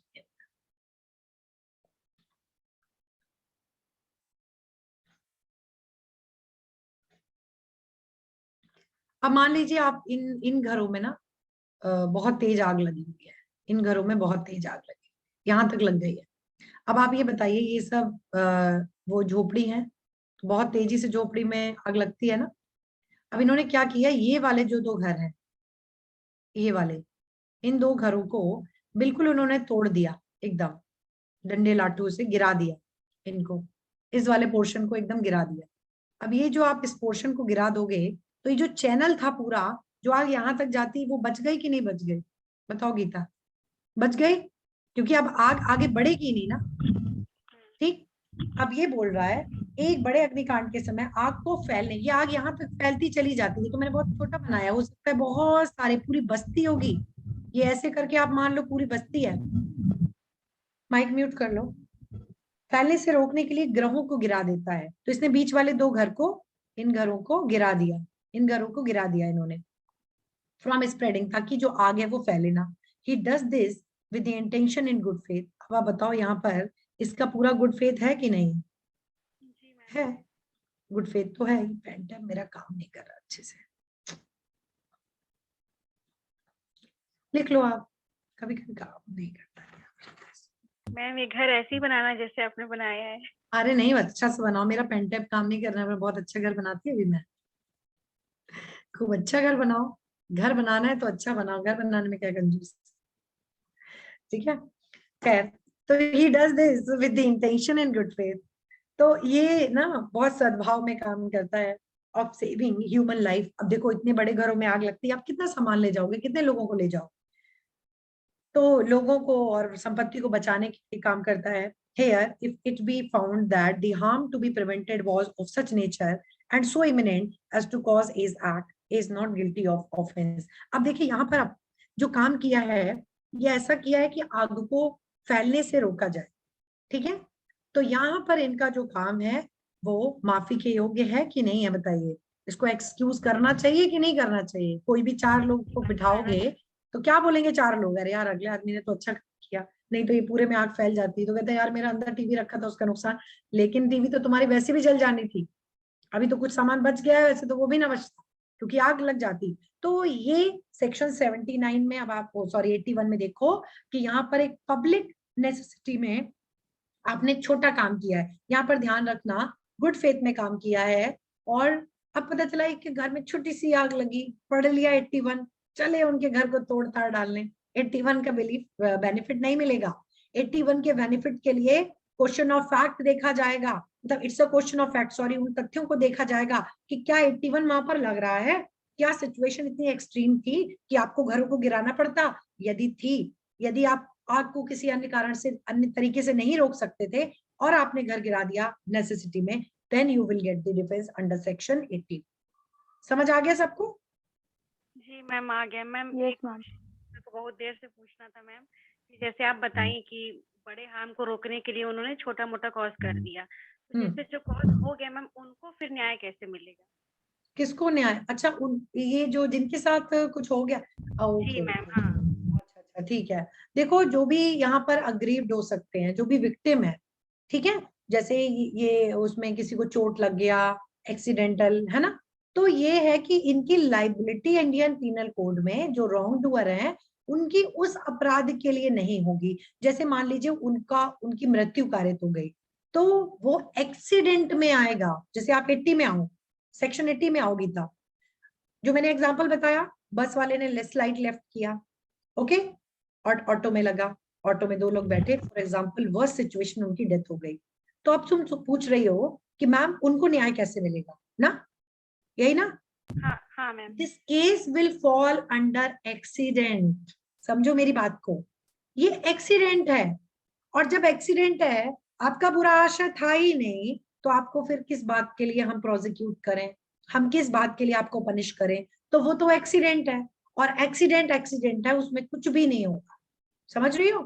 अब मान लीजिए आप इन इन घरों में ना बहुत तेज आग लगी हुई है, इन घरों में बहुत तेज आग लगी, यहां तक लग गई है। अब आप ये बताइए, ये सब वो झोपड़ी है, तो बहुत तेजी से झोपड़ी में आग लगती है ना। अब इन्होंने क्या किया, ये वाले जो दो घर हैं, ये वाले, इन दो घरों को बिल्कुल उन्होंने तोड़ दिया, एकदम डंडे लाठू से गिरा दिया इनको, इस वाले पोर्शन को एकदम गिरा दिया। अब ये जो आप इस पोर्शन को गिरा दोगे तो ये जो चैनल था पूरा, जो आग यहां तक जाती, वो बच गई कि नहीं बच गई? बताओ गीता, बच गई, क्योंकि अब आग आगे बढ़ेगी नहीं ना। ठीक, अब ये बोल रहा है एक बड़े अग्निकांड के समय आग को फैलने, ये आग यहाँ तक फैलती चली जाती है, तो मैंने बहुत छोटा बनाया, हो सकता है बहुत सारे, पूरी बस्ती होगी, ये ऐसे करके आप मान लो पूरी बस्ती है। माइक म्यूट कर लो। फैलने से रोकने के लिए ग्रहों को गिरा देता है, तो इसने बीच वाले दो घर को, इन घरों को गिरा दिया, इन घरों को गिरा दिया इन्होंने, फ्रॉम स्प्रेडिंग, ताकि जो आग है वो फैले ना। He does this with the intention in good faith. अब आप बताओ यहाँ पर इसका पूरा गुड फेथ है कि नहीं है? गुड फेथ तो है ही। पेंटम मेरा काम नहीं कर रहा अच्छे से, लिख लो आप, कभी कभी काम नहीं करता है। मैम ये घर ऐसे ही बनाना जैसे आपने बनाया है। अरे नहीं, अच्छा से बनाओ, मेरा पेंटम काम नहीं करना, मैं बहुत अच्छा घर बनाती है अभी मैं, खूब अच्छा घर बनाओ। घर बनाना है तो अच्छा बनाओ, घर बनाने में क्या कंजूस, ठीक है। खैर, तो he does this with the intention and good faith, तो ये ना बहुत सद्भाव में काम करता है, ऑफ सेविंग ह्यूमन लाइफ। अब देखो इतने बड़े घरों में आग लगती है, आप कितना सामान ले जाओगे, कितने लोगों को ले जाओ, तो लोगों को और संपत्ति को बचाने के लिए काम करता है। Here, if it be found that the harm to be prevented was of such nature and so imminent as to cause his act is not guilty of offense. अब देखिए यहाँ पर अब जो काम किया है ये ऐसा किया है कि आग को फैलने से रोका जाए, ठीक है। तो यहाँ पर इनका जो काम है वो माफी के योग्य है कि नहीं है, बताइए। इसको एक्सक्यूज करना चाहिए कि नहीं करना चाहिए? कोई भी 4 लोग को बिठाओगे तो क्या बोलेंगे 4 लोग? अरे यार अगले आदमी ने तो अच्छा किया, नहीं तो ये पूरे में आग फैल जाती। तो कहते हैं यार मेरा अंदर टीवी रखा था उसका नुकसान, लेकिन टीवी तो तुम्हारी वैसे भी जल जानी थी, अभी तो कुछ सामान बच गया है, वैसे तो वो भी ना बचता क्योंकि आग लग जाती। तो ये सेक्शन 79 में, अब आप सॉरी 81 में देखो कि यहाँ पर एक पब्लिक नेसेसिटी में आपने छोटा काम किया है, यहाँ पर ध्यान रखना गुड फेथ में काम किया है। और अब पता चला कि घर में छोटी सी आग लगी, पढ़ लिया 81, चले उनके घर को तोड़ ताड़ डालने। 81 का बेनिफिट नहीं मिलेगा। 81 के बेनिफिट के लिए क्वेश्चन ऑफ फैक्ट देखा जाएगा, मतलब it's a question of fact, sorry, उन तथ्यों को देखा जाएगा कि क्या 81 वहां पर लग रहा है, क्या सिचुएशन इतनी एक्सट्रीम थी कि आपको घरों को गिराना पड़ता। यदि थी, यदि आप आग को किसी अन्य कारण से, अन्य तरीके से नहीं रोक सकते थे और आपने घर गिरा दिया नेसेसिटी में, then you will get the defence under section 80। समझ आ गया सबको? जी मैम आ गया। मैम Yes, एक ma'am. मेरे को बहुत देर से पूछना था मैम, कि जैसे आप बताइए कि बड़े हार्म को रोकने के लिए उन्होंने छोटा मोटा कॉज कर दिया, तो जैसे जो कॉज हो गया मैम उनको फिर न्याय कैसे मिलेगा? किसको न्याय? अच्छा, ये जो जिनके साथ कुछ हो गया। जी मैम, हाँ। अच्छा, ठीक है। देखो, जो भी यहाँ पर अग्रीव्ड हो सकते हैं, जो भी विक्टिम है, ठीक है, जैसे ये उसमें किसी को चोट लग गया, एक्सीडेंटल, है ना, तो ये है कि इनकी लाइबिलिटी इंडियन पीनल कोड में जो रॉन्ग डूअर है उनकी उस अपराध के लिए नहीं होगी। जैसे मान लीजिए उनकी मृत्यु कारित हो गई, तो वो एक्सीडेंट में आएगा। जैसे आप 80 में आओ, सेक्शन 80 में आओगी तब, जो मैंने एग्जांपल बताया, बस वाले ने लेस लाइट लेफ्ट किया, ओके, और ऑटो में लगा, ऑटो में 2 लोग बैठे, फॉर एग्जांपल वर्स्ट सिचुएशन, उनकी डेथ हो गई। तो अब तुम पूछ रही हो कि मैम उनको न्याय कैसे मिलेगा ना, यही ना? हाँ ma'am. This case will fall under accident. समझो मेरी बात को, ये एक्सीडेंट है, और जब एक्सीडेंट है, आपका बुरा आशय था ही नहीं, तो आपको फिर किस बात के लिए हम प्रोसिक्यूट करें, हम किस बात के लिए आपको पनिश करें? तो वो तो एक्सीडेंट है, और एक्सीडेंट एक्सीडेंट है, उसमें कुछ भी नहीं होगा। समझ रही हो?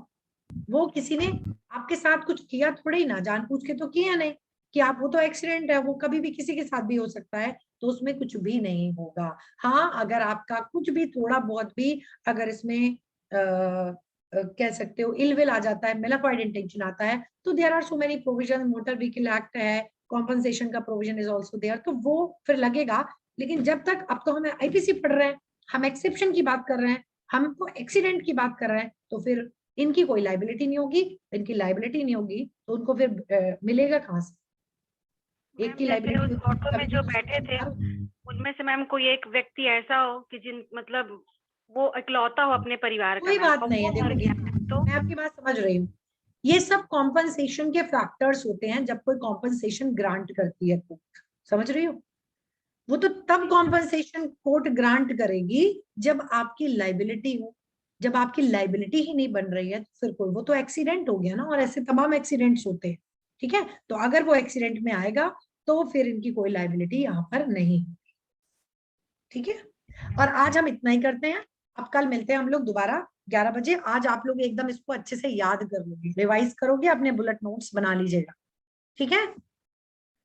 वो किसी ने आपके साथ कुछ किया थोड़े ही ना, जानबूझ के तो किया नहीं कि आप, वो तो एक्सीडेंट है, वो कभी भी किसी के साथ भी हो सकता है, तो उसमें कुछ भी नहीं होगा। हाँ, अगर आपका कुछ भी थोड़ा बहुत भी अगर इसमें कह सकते हो इल विल आ जाता है, मेलाफाइड इंटेंशन आता है, तो there are so many provision, motor vehicle act है, कॉम्पनसेशन का प्रोविजन इज ऑल्सो देयर, तो वो फिर लगेगा। लेकिन जब तक, अब तो हम आईपीसी पढ़ रहे हैं, हम एक्सेप्शन की बात कर रहे हैं, हम तो एक्सीडेंट की बात कर रहे हैं, तो फिर इनकी कोई लाइबिलिटी नहीं होगी। इनकी लाइबिलिटी नहीं होगी तो उनको फिर मिलेगा कहाँ से? एक की मैम जैसे लाइबिलिटी उस ऑटो में जो बैठे थे उनमें से मैम कोई एक व्यक्ति ऐसा हो कि मतलब वो इकलौता हो अपने परिवार का, कोई मैम, बात और नहीं है। वो मर देखो, गया, तो मैं आपकी बात समझ रही हूँ, ये सब कॉम्पनसेशन के फैक्टर्स होते हैं जब कोई कॉम्पनसेशन ग्रांट करती है कोर्ट। समझ रही हो? वो तो तब कॉम्पनसेशन कोर्ट ग्रांट करेगी जब आपकी लाइबिलिटी हो। जब आपकी लाइबिलिटी ही नहीं बन रही है तो फिर कोई, वो तो एक्सीडेंट हो गया ना, और ऐसे तमाम एक्सीडेंट्स होते हैं, ठीक है। तो अगर वो एक्सीडेंट में आएगा तो फिर इनकी कोई लाइबिलिटी यहाँ पर नहीं, ठीक है। और आज हम इतना ही करते हैं, अब कल मिलते हैं हम लोग दोबारा 11 बजे। आज आप लोग एकदम इसको अच्छे से याद कर लोगे, रिवाइज करोगे, अपने बुलेट नोट्स बना लीजिएगा, ठीक है।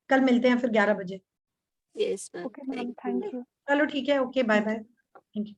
कल मिलते हैं फिर 11 बजे। Yes, ma'am. Okay, ma'am. Thank you. Thank you. चलो ठीक है, okay, bye bye, thank you.